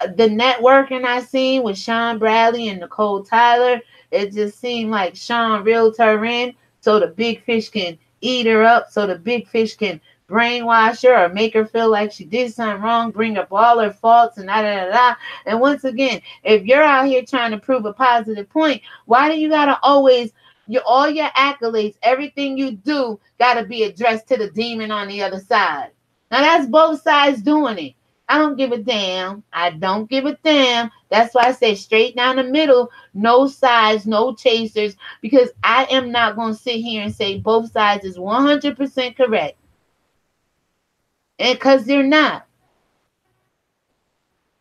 The networking I seen with Sean Bradley and Nicole Tyler, it just seemed like Sean reeled her in so the big fish can eat her up, so the big fish can brainwash her or make her feel like she did something wrong, bring up all her faults and da. And once again, if you're out here trying to prove a positive point, why do you gotta always all your accolades, everything you do gotta be addressed to the demon on the other side? Now that's both sides doing it. I don't give a damn. I don't give a damn. That's why I say straight down the middle, no sides, no chasers, because I am not going to sit here and say both sides is 100% correct. And because they're not.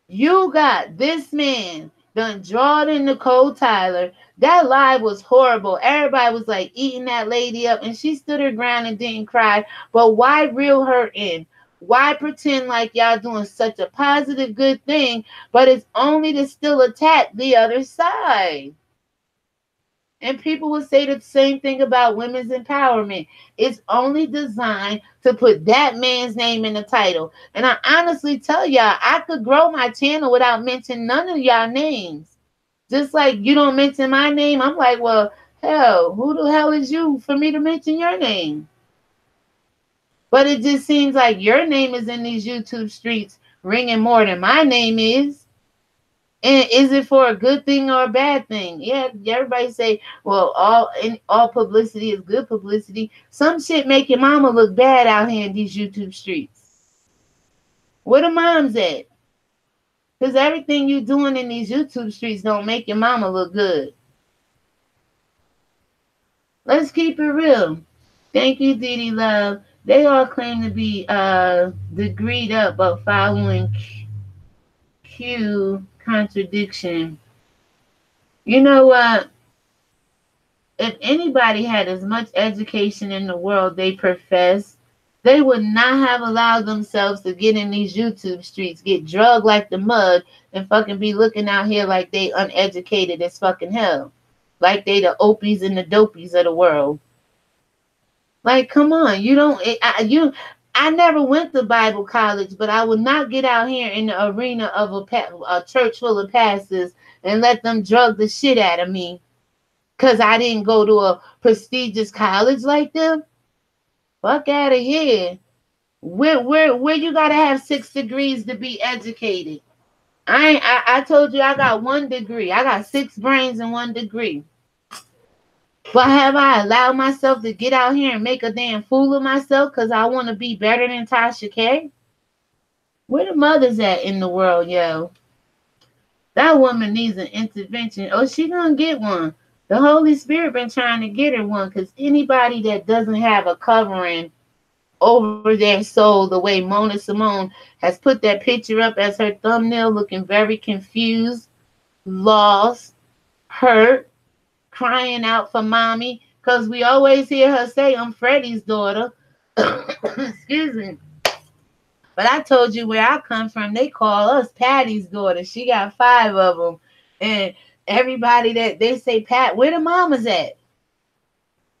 You got this man done drawed in Nicole Tyler. That live was horrible. Everybody was like eating that lady up, and she stood her ground and didn't cry. But why reel her in? Why pretend like y'all doing such a positive, good thing, but it's only to still attack the other side? And people will say the same thing about women's empowerment. It's only designed to put that man's name in the title. And I honestly tell y'all, I could grow my channel without mentioning none of y'all names. Just like you don't mention my name, I'm like, well, hell, who the hell is you for me to mention your name? But it just seems like your name is in these YouTube streets ringing more than my name is. And is it for a good thing or a bad thing? Yeah, everybody say, well, all publicity is good publicity. Some shit make your mama look bad out here in these YouTube streets. Where the moms at? Because everything you doing in these YouTube streets don't make your mama look good. Let's keep it real. Thank you, Dee Love. They all claim to be degreed up, but following Q contradiction. You know what? If anybody had as much education in the world they profess, they would not have allowed themselves to get in these YouTube streets, get drugged like the mud, and fucking be looking out here like they uneducated as fucking hell. Like they the opies and the dopies of the world. Like, come on, I never went to Bible college, but I would not get out here in the arena of a church full of pastors and let them drug the shit out of me because I didn't go to a prestigious college like them. Fuck out of here. Where you gotta have 6 degrees to be educated? I told you I got 1 degree. I got 6 brains and 1 degree. But have I allowed myself to get out here and make a damn fool of myself because I want to be better than Tasha K? Where the mothers at in the world, yo? That woman needs an intervention. Oh, she gonna get one. The Holy Spirit been trying to get her one, because anybody that doesn't have a covering over their soul, the way Mona Simone has put that picture up as her thumbnail, looking very confused, lost, hurt, crying out for mommy, because we always hear her say, I'm Freddie's daughter. Excuse me. But I told you where I come from, they call us Patty's daughter. She got 5 of them. And everybody that they say, Pat, where the mamas at?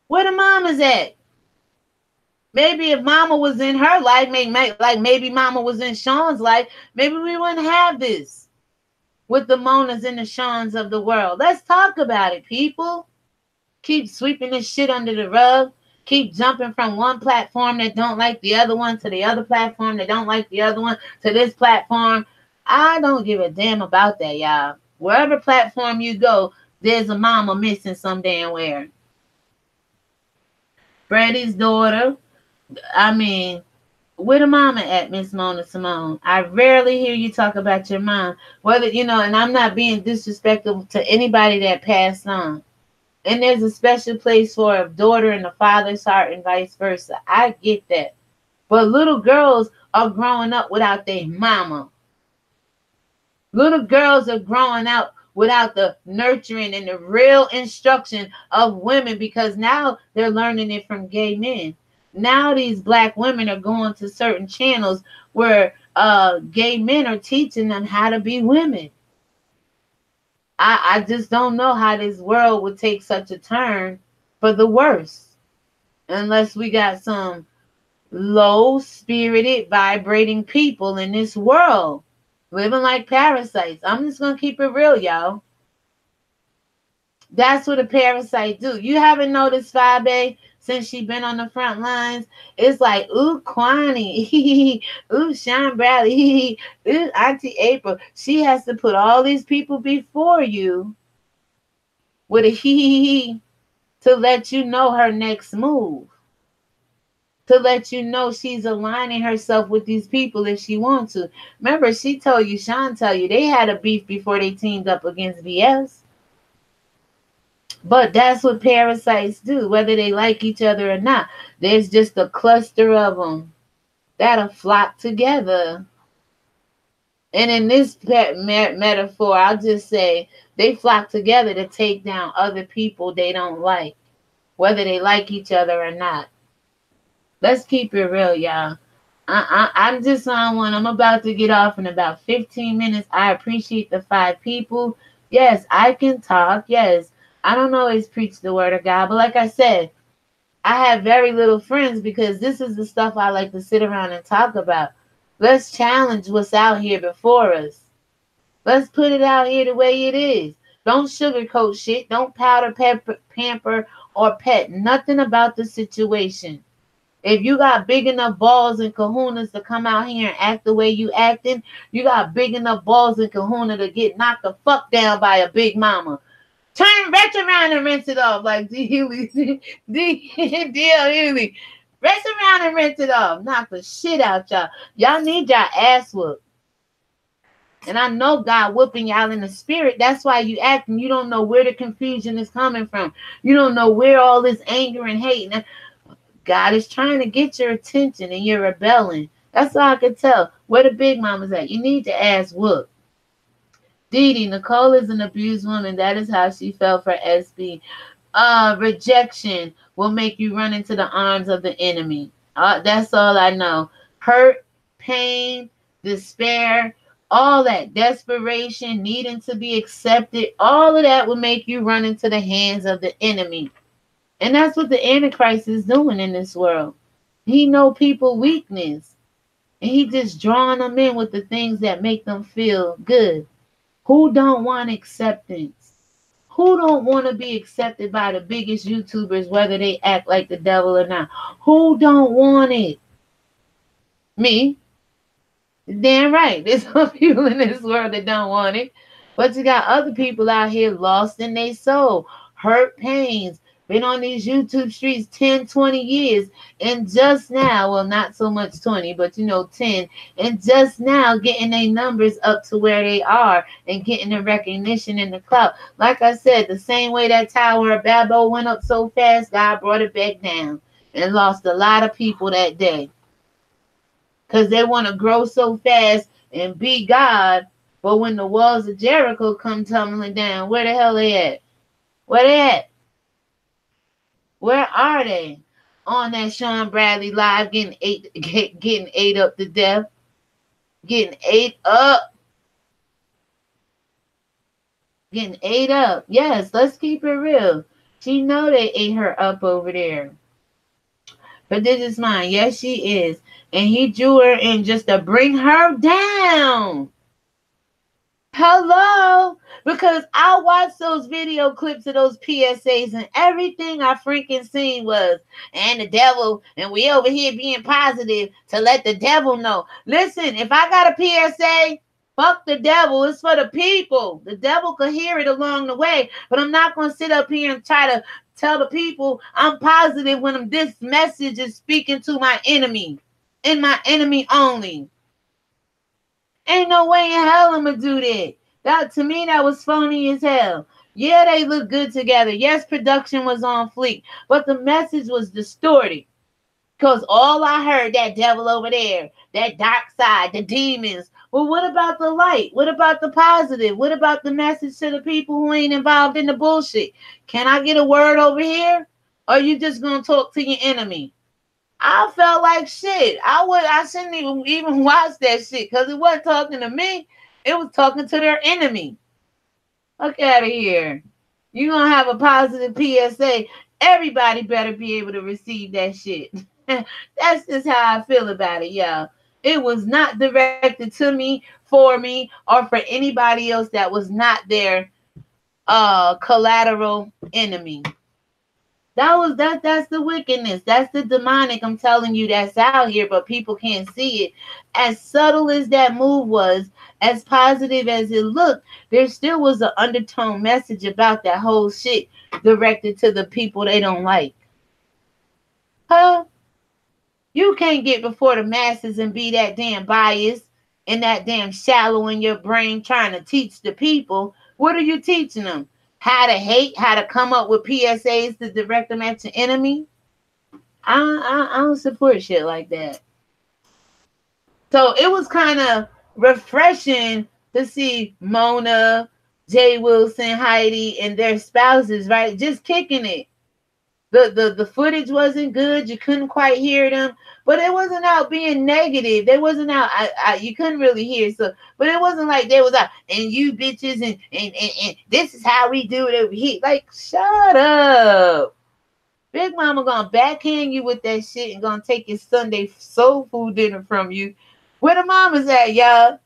Where the mamas at? Maybe if mama was in her life, maybe mama was in Sean's life, maybe we wouldn't have this with the Monas and the Seans of the world. Let's talk about it, people. Keep sweeping this shit under the rug. Keep jumping from one platform that don't like the other one to the other platform that don't like the other one to this platform. I don't give a damn about that, y'all. Wherever platform you go, there's a mama missing some damn where. Freddie's daughter. I mean, where the mama at, Miss Mona Simone? I rarely hear you talk about your mom. Whether, and I'm not being disrespectful to anybody that passed on. And there's a special place for a daughter in the father's heart and vice versa. I get that. But little girls are growing up without their mama. Little girls are growing up without the nurturing and the real instruction of women, because now they're learning it from gay men. Now these black women are going to certain channels where gay men are teaching them how to be women. I just don't know how this world would take such a turn for the worse, unless we got some low-spirited, vibrating people in this world living like parasites. I'm just going to keep it real, y'all. That's what a parasite do. You haven't noticed Fabe since she been on the front lines? It's like, ooh, Kwani, ooh, Sean Bradley, ooh, Auntie April. She has to put all these people before you with a hee to let you know her next move. To let you know she's aligning herself with these people if she wants to. Remember, she told you, Sean tell you, they had a beef before they teamed up against BS. But that's what parasites do, whether they like each other or not. There's just a cluster of them that'll flock together. And in this metaphor, I'll just say they flock together to take down other people they don't like, whether they like each other or not. Let's keep it real, y'all. I'm just on one. I'm about to get off in about 15 minutes. I appreciate the 5 people. Yes, I can talk. Yes. I don't always preach the word of God, but like I said, I have very little friends because this is the stuff I like to sit around and talk about. Let's challenge what's out here before us. Let's put it out here the way it is. Don't sugarcoat shit. Don't powder, pamper, or pet nothing about the situation. If you got big enough balls and kahunas to come out here and act the way you acting, you got big enough balls and kahuna to get knocked the fuck down by a big mama. Turn right around and rinse it off, like D. Healy. D.L. Healy. Rinse around and rinse it off. Knock the shit out y'all. Y'all need y'all ass whooped. And I know God whooping y'all in the spirit. That's why you acting. You don't know where the confusion is coming from. You don't know where all this anger and hate. God is trying to get your attention and you're rebelling. That's all I can tell. Where the big mamas at? You need to ass whoop. Dee Nicole is an abused woman. That is how she fell for SB. Rejection will make you run into the arms of the enemy. That's all I know. Hurt, pain, despair, all that. Desperation, needing to be accepted. All of that will make you run into the hands of the enemy. And that's what the Antichrist is doing in this world. He know people weakness. And he just drawing them in with the things that make them feel good. Who don't want acceptance? Who don't want to be accepted by the biggest YouTubers, whether they act like the devil or not? Who don't want it? Me. Damn right. There's some people in this world that don't want it. But you got other people out here lost in their soul, hurt pains, been on these YouTube streets 10, 20 years, and just now, well, not so much 20, but 10, and just now getting their numbers up to where they are and getting the recognition in the clout. Like I said, the same way that Tower of Babel went up so fast, God brought it back down and lost a lot of people that day. Because they want to grow so fast and be God. But when the walls of Jericho come tumbling down, where the hell they at? Where they at? Where are they? On that Sean Bradley live getting ate up to death. Getting ate up. Getting ate up. Yes, let's keep it real. She know they ate her up over there. But this is mine. Yes, she is. And he drew her in just to bring her down. Hello? Because I watched those video clips of those PSAs and everything I freaking seen was, and the devil, and we over here being positive to let the devil know. Listen, if I got a PSA, fuck the devil. It's for the people. The devil could hear it along the way, but I'm not going to sit up here and try to tell the people I'm positive when this message is speaking to my enemy and my enemy only. Ain't no way in hell I'm gonna do that. That to me, that was phony as hell. Yeah, they look good together. Yes, production was on fleek, but the message was distorted. Because all I heard, that devil over there, that dark side, the demons. Well, what about the light? What about the positive? What about the message to the people who ain't involved in the bullshit? Can I get a word over here? Or are you just gonna talk to your enemy? I felt like shit. I shouldn't even watch that shit because it wasn't talking to me. It was talking to their enemy. Look out of here. You're going to have a positive PSA. Everybody better be able to receive that shit. That's just how I feel about it, y'all. It was not directed to me, for me, or for anybody else that was not their collateral enemy. That's the wickedness. That's the demonic, I'm telling you, that's out here, but people can't see it. As subtle as that move was, as positive as it looked, there still was an undertone message about that whole shit directed to the people they don't like. Huh? You can't get before the masses and be that damn biased and that damn shallow in your brain trying to teach the people. What are you teaching them? How to hate, how to come up with PSAs to direct them at your enemy. I don't support shit like that. So it was kind of refreshing to see Mona, Jay Wilson, Heidi, and their spouses, right, just kicking it. The footage wasn't good. You couldn't quite hear them, but it wasn't out being negative. They wasn't out. You couldn't really hear. So, but it wasn't like they was out and you bitches and this is how we do it over here. Like, shut up. Big Mama gonna backhand you with that shit and gonna take your Sunday soul food dinner from you. Where the mamas at, y'all?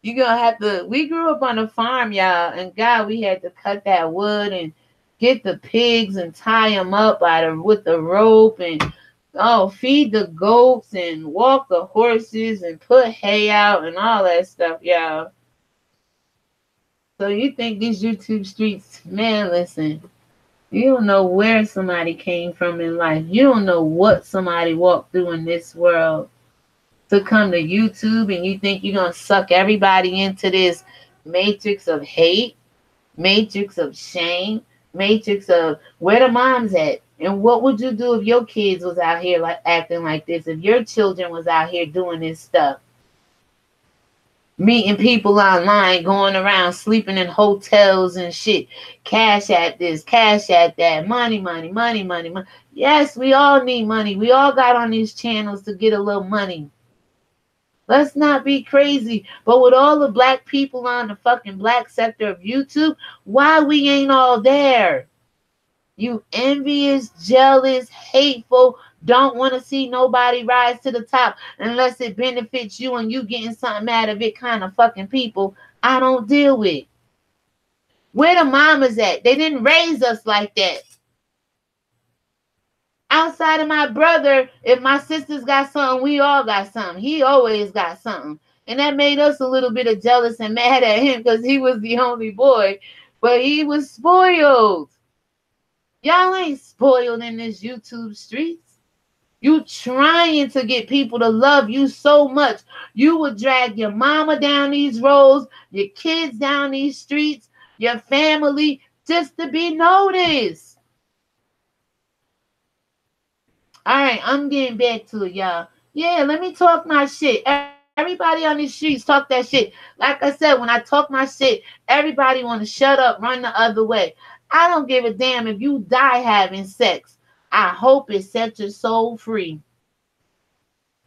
You gonna have to. We grew up on a farm, y'all, and God, we had to cut that wood and get the pigs and tie them up with the rope and feed the goats and walk the horses and put hay out and all that stuff, y'all. So you think these YouTube streets, man, listen, you don't know where somebody came from in life. You don't know what somebody walked through in this world to come to YouTube, and you think you're going to suck everybody into this matrix of hate, matrix of shame, matrix of where the mom's at. And what would you do if your kids was out here like acting like this? If your children was out here doing this stuff? Meeting people online, going around sleeping in hotels and shit. Cash at this, cash at that. Money, money, money, money, money. Yes, we all need money. We all got on these channels to get a little money. Let's not be crazy. But with all the black people on the fucking black sector of YouTube, why we ain't all there? You envious, jealous, hateful, don't want to see nobody rise to the top unless it benefits you and you getting something out of it kind of fucking people I don't deal with. Where the mamas at? They didn't raise us like that. Outside of my brother, if my sisters got something, we all got something. He always got something. And that made us a little bit of jealous and mad at him because he was the only boy. But he was spoiled. Y'all ain't spoiled in this YouTube streets. You trying to get people to love you so much. You would drag your mama down these roads, your kids down these streets, your family, just to be noticed. All right, I'm getting back to it, y'all. Yeah, let me talk my shit. Everybody on these streets talk that shit. Like I said, when I talk my shit, everybody want to shut up, run the other way. I don't give a damn if you die having sex. I hope it sets your soul free.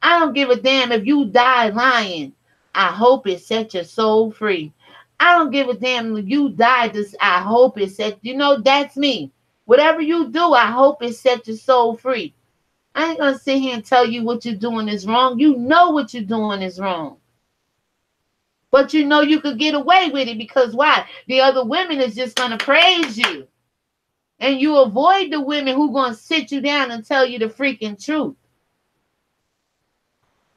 I don't give a damn if you die lying. I hope it sets your soul free. I don't give a damn if you die this. I hope it set. That's me. Whatever you do, I hope it sets your soul free. I ain't gonna sit here and tell you what you're doing is wrong. You know what you're doing is wrong. But you know you could get away with it because why? The other women is just gonna praise you. And you avoid the women who gonna sit you down and tell you the freaking truth.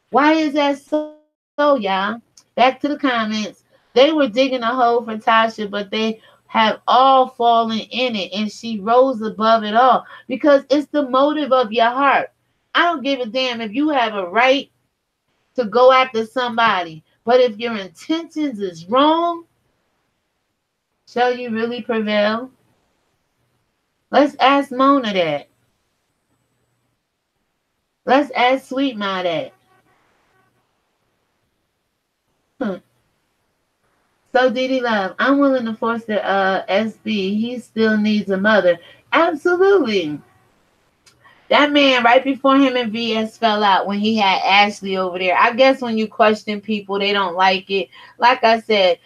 Why is that so, y'all? Back to the comments. They were digging a hole for Tasha, but they have all fallen in it, and she rose above it all because it's the motive of your heart. I don't give a damn if you have a right to go after somebody, but if your intentions is wrong, shall you really prevail? Let's ask Mona that. Let's ask Sweet Ma that. So Didi Love, I'm willing to force the SB. He still needs a mother. Absolutely. That man, right before him and VS fell out, when he had Ashley over there, I guess when you question people, they don't like it. Like I said,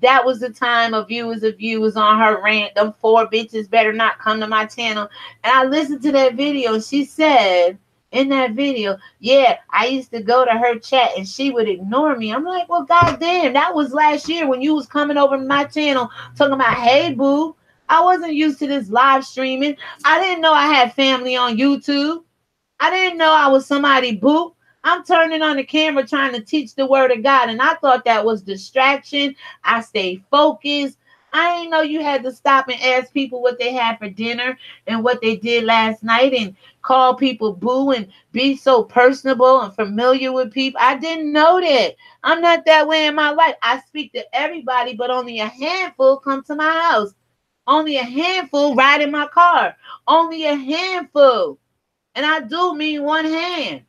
that was the time of viewers on her rant. Them 4 bitches better not come to my channel. And I listened to that video, and she said in that video, yeah, I used to go to her chat and she would ignore me. I'm like, well, goddamn, that was last year when you was coming over to my channel talking about, hey, boo. I wasn't used to this live streaming. I didn't know I had family on YouTube. I didn't know I was somebody, boo. I'm turning on the camera trying to teach the word of God, and I thought that was distraction. I stayed focused. I didn't know you had to stop and ask people what they had for dinner and what they did last night and call people boo and be so personable and familiar with people. I didn't know that. I'm not that way in my life. I speak to everybody, but only a handful come to my house. Only a handful ride in my car. Only a handful. And I do mean one hand,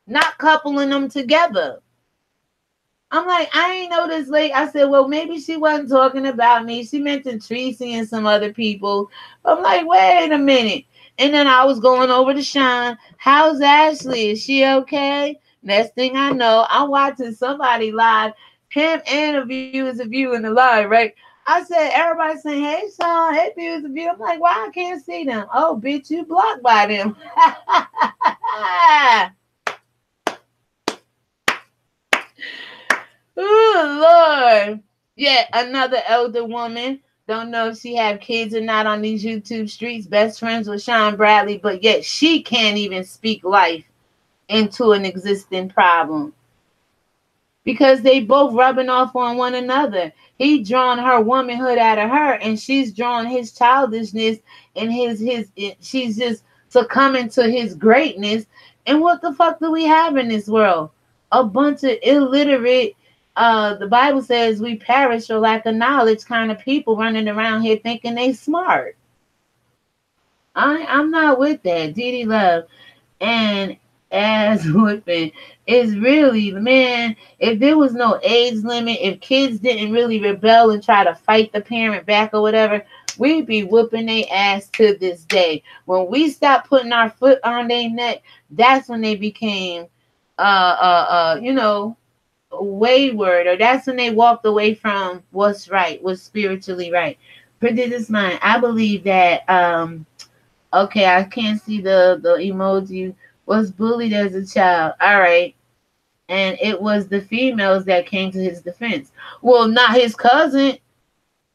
not coupling them together. I'm like, I ain't know this late. I said, well, maybe she wasn't talking about me. She mentioned Tracy and some other people. I'm like, wait a minute. And then I was going over to Sean. How's Ashley? Is she okay? Next thing I know, I'm watching somebody live. Him and a view is a view in the live, right? I said, everybody saying, hey, Sean, hey, view is a view. I'm like, why I can't see them? Oh, bitch, you blocked by them. Oh, Lord. Yet another elder woman. Don't know if she have kids or not on these YouTube streets. Best friends with Sean Bradley. But yet she can't even speak life into an existing problem. Because they both rubbing off on one another. He drawn her womanhood out of her, and she's drawn his childishness and she's just succumbing to his greatness. And what the fuck do we have in this world? A bunch of illiterate, the Bible says we perish for lack of knowledge kind of people running around here thinking they smart. I'm not with that. Didi Love. And ass whipping is really, man, if there was no age limit, if kids didn't really rebel and try to fight the parent back or whatever, we'd be whooping their ass to this day. When we stopped putting our foot on their neck, that's when they became wayward, or that's when they walked away from what's right, what's spiritually right. Pretty this mind. I believe that okay, I can't see the emoji. Was bullied as a child. All right. And it was the females that came to his defense. Well, not his cousin.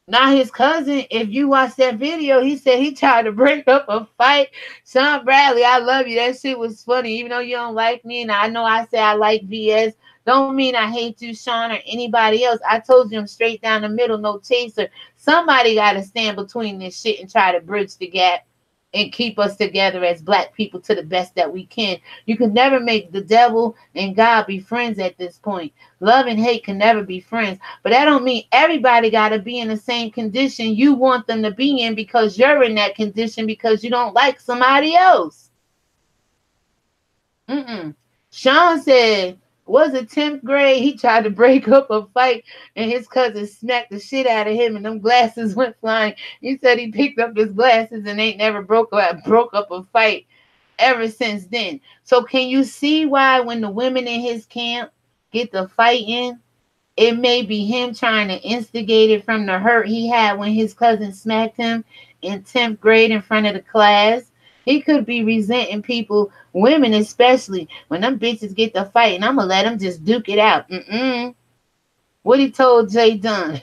Now his cousin, if you watch that video, he said he tried to break up a fight. Sean Bradley, I love you. That shit was funny. Even though you don't like me, and I know I say I like VS, don't mean I hate you, Sean, or anybody else. I told you I'm straight down the middle, no chaser. Somebody got to stand between this shit and try to bridge the gap and keep us together as black people to the best that we can. You can never make the devil and God be friends at this point. Love and hate can never be friends. But that don't mean everybody got to be in the same condition you want them to be in because you're in that condition because you don't like somebody else. Sean said, was it 10th grade? He tried to break up a fight and his cousin smacked the shit out of him and them glasses went flying. He said he picked up his glasses and ain't never broke up a fight ever since then. So can you see why when the women in his camp get the fighting, it may be him trying to instigate it from the hurt he had when his cousin smacked him in 10th grade in front of the class. He could be resenting people, women especially, when them bitches get to fight, and I'm going to let them just duke it out. What he told Jay Dunn.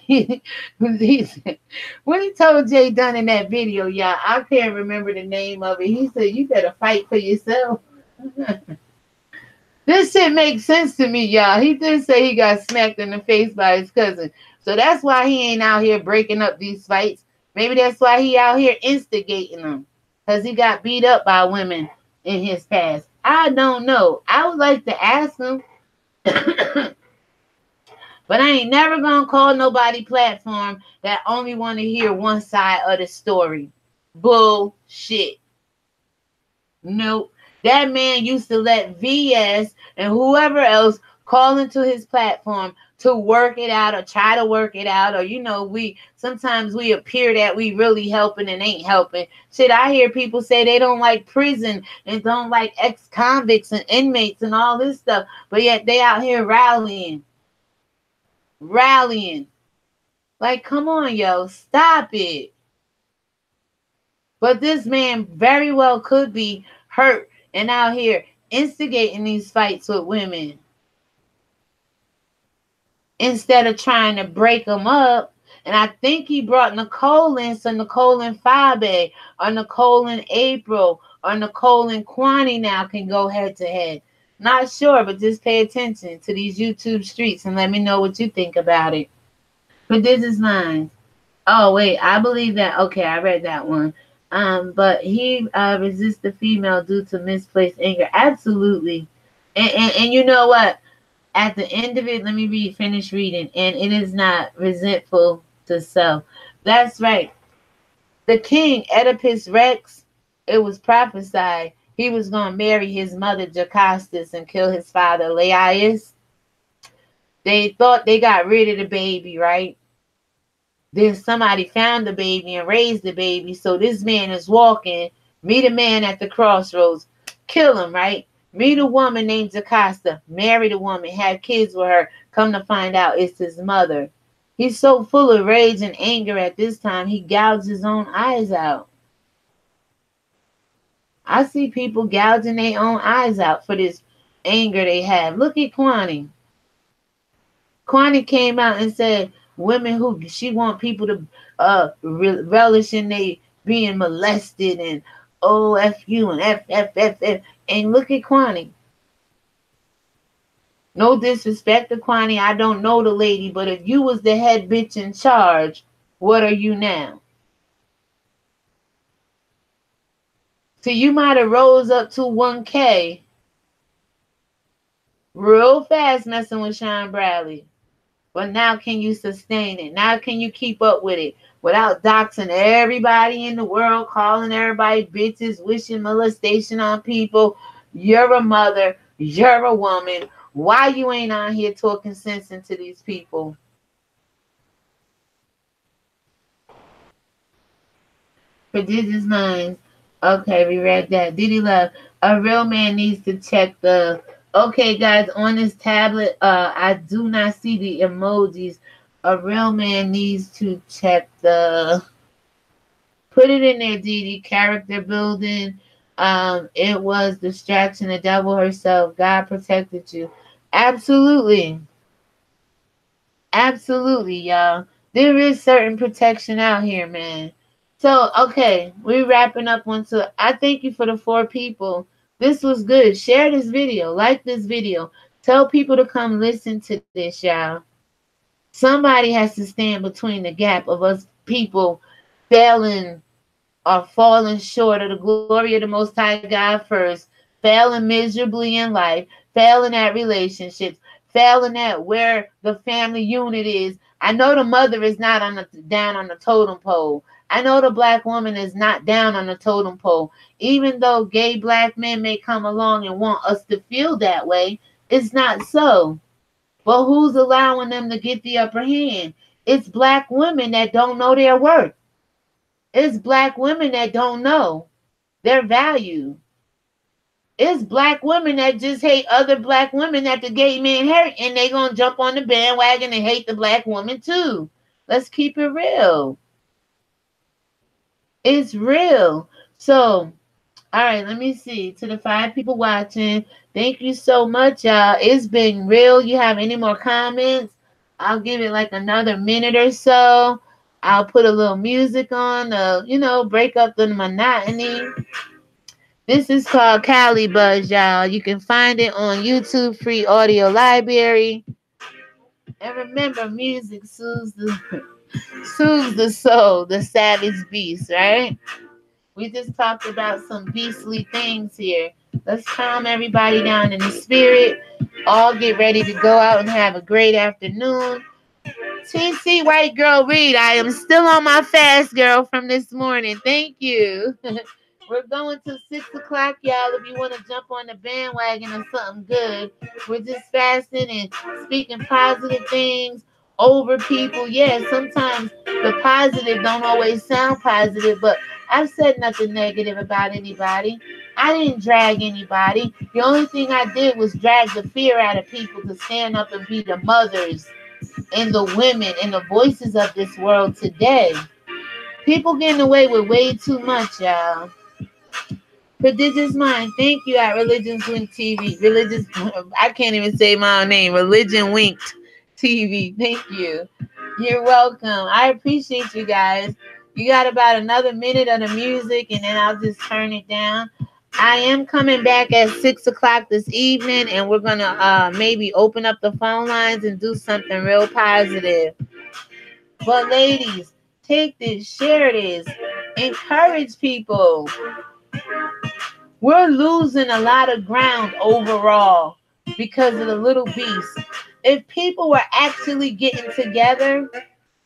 What he told Jay Dunn in that video, y'all, I can't remember the name of it. He said, you better fight for yourself. This shit makes sense to me, y'all. He did say he got smacked in the face by his cousin. So that's why he ain't out here breaking up these fights. Maybe that's why he out here instigating them. Because he got beat up by women in his past. I don't know. I would like to ask him. But I ain't never going to call nobody platform that only want to hear one side of the story. Bullshit. Nope. That man used to let VS and whoever else call into his platform to work it out or try to work it out. Or, sometimes we appear that we really helping and ain't helping. Shit, I hear people say they don't like prison and don't like ex-convicts and inmates and all this stuff. But yet they out here rallying. Like, come on, yo, stop it. But this man very well could be hurt and out here instigating these fights with women instead of trying to break them up. And I think he brought Nicole in, so Nicole and Fabe or Nicole and April or Nicole and Kwani now can go head to head. Not sure, but just pay attention to these YouTube streets and let me know what you think about it. But this is mine. Oh, wait, I believe that. Okay, I read that one. But he resists the female due to misplaced anger. Absolutely. And you know what? At the end of it, let me finish reading. And it is not resentful to self. That's right. The king, Oedipus Rex, it was prophesied he was going to marry his mother, Jocastus, and kill his father, Laius. They thought they got rid of the baby, right? Then somebody found the baby and raised the baby. So this man is walking, meet a man at the crossroads, kill him, right? Meet a woman named Jocasta, marry the woman, have kids with her, come to find out it's his mother. He's so full of rage and anger at this time, he gouged his own eyes out. I see people gouging their own eyes out for this anger they have. Look at Kwani. Kwani came out and said women who she want people to relish in they being molested and OFU and FFFF. And look at Kwani. No disrespect to Kwani. I don't know the lady, but if you was the head bitch in charge, what are you now? So you might have rose up to 1K real fast messing with Sean Bradley. But now can you sustain it? Now can you keep up with it without doxing everybody in the world, calling everybody bitches, wishing molestation on people? You're a mother. You're a woman. Why you ain't on here talking sense into these people? Prodigious minds. Okay, we read that. Diddy Love. A real man needs to check the... Okay, guys, on this tablet, I do not see the emojis. A real man needs to check the... Put it in there, Didi. Character building. It was distraction. The devil herself. God protected you. Absolutely. Absolutely, y'all. There is certain protection out here, man. So, okay, we're wrapping up one. So, I thank you for the 4 people. This was good. Share this video. Like this video. Tell people to come listen to this, y'all. Somebody has to stand between the gap of us people failing or falling short of the glory of the Most High God first, failing miserably in life, failing at relationships, failing at where the family unit is. I know the mother is not on the down on the totem pole. I know the black woman is not down on the totem pole. Even though gay black men may come along and want us to feel that way, it's not so. But who's allowing them to get the upper hand? It's black women that don't know their worth. It's black women that don't know their value. It's black women that just hate other black women that the gay men hurt, and they gonna jump on the bandwagon and hate the black woman too. Let's keep it real. It's real. So, all right, let me see. To the 5 people watching, thank you so much, y'all. It's been real. You have any more comments? I'll give it like another minute or so. I'll put a little music on, break up the monotony. This is called Cali Buzz, y'all. You can find it on YouTube, free audio library. And remember, music soothes the soul, the savage beast, right? We just talked about some beastly things here. Let's calm everybody down in the spirit. All get ready to go out and have a great afternoon. TC White Girl Read, I am still on my fast, girl, from this morning. Thank you. We're going to 6 o'clock, y'all, if you want to jump on the bandwagon or something good. We're just fasting and speaking positive things over people. Yeah, sometimes the positive don't always sound positive, but I've said nothing negative about anybody. I didn't drag anybody. The only thing I did was drag the fear out of people to stand up and be the mothers and the women and the voices of this world today. People getting away with way too much, y'all. Prodigious Mind, thank you at ReligionWinked TV. I can't even say my own name. ReligionWinked TV. Thank you. You're welcome. I appreciate you guys. You got about another minute of the music, and then I'll just turn it down. I am coming back at 6 o'clock this evening, and we're gonna maybe open up the phone lines and do something real positive. But ladies, take this, share this, encourage people. We're losing a lot of ground overall because of the little beast. If people were actually getting together,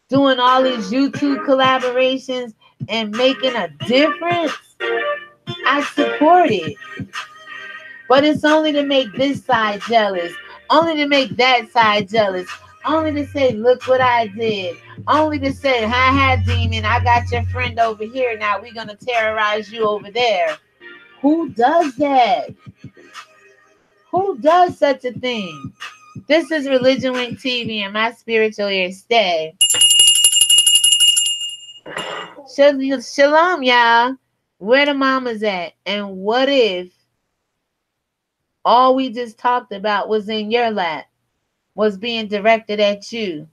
doing all these YouTube collaborations and making a difference, I support it. But it's only to make this side jealous, only to make that side jealous, only to say, look what I did, only to say, hi, demon, I got your friend over here, now we're going to terrorize you over there. Who does that? Who does such a thing? This is ReligionWinked TV, and my spiritual ears stay. Shalom, y'all. Where the mamas at? And what if all we just talked about was in your lap, was being directed at you?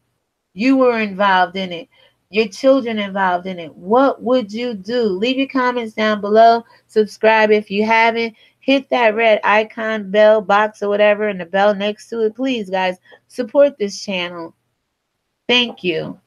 You were involved in it. Your children involved in it. What would you do? Leave your comments down below. Subscribe if you haven't. Hit that red icon, bell box or whatever, and the bell next to it. Please, guys, support this channel. Thank you.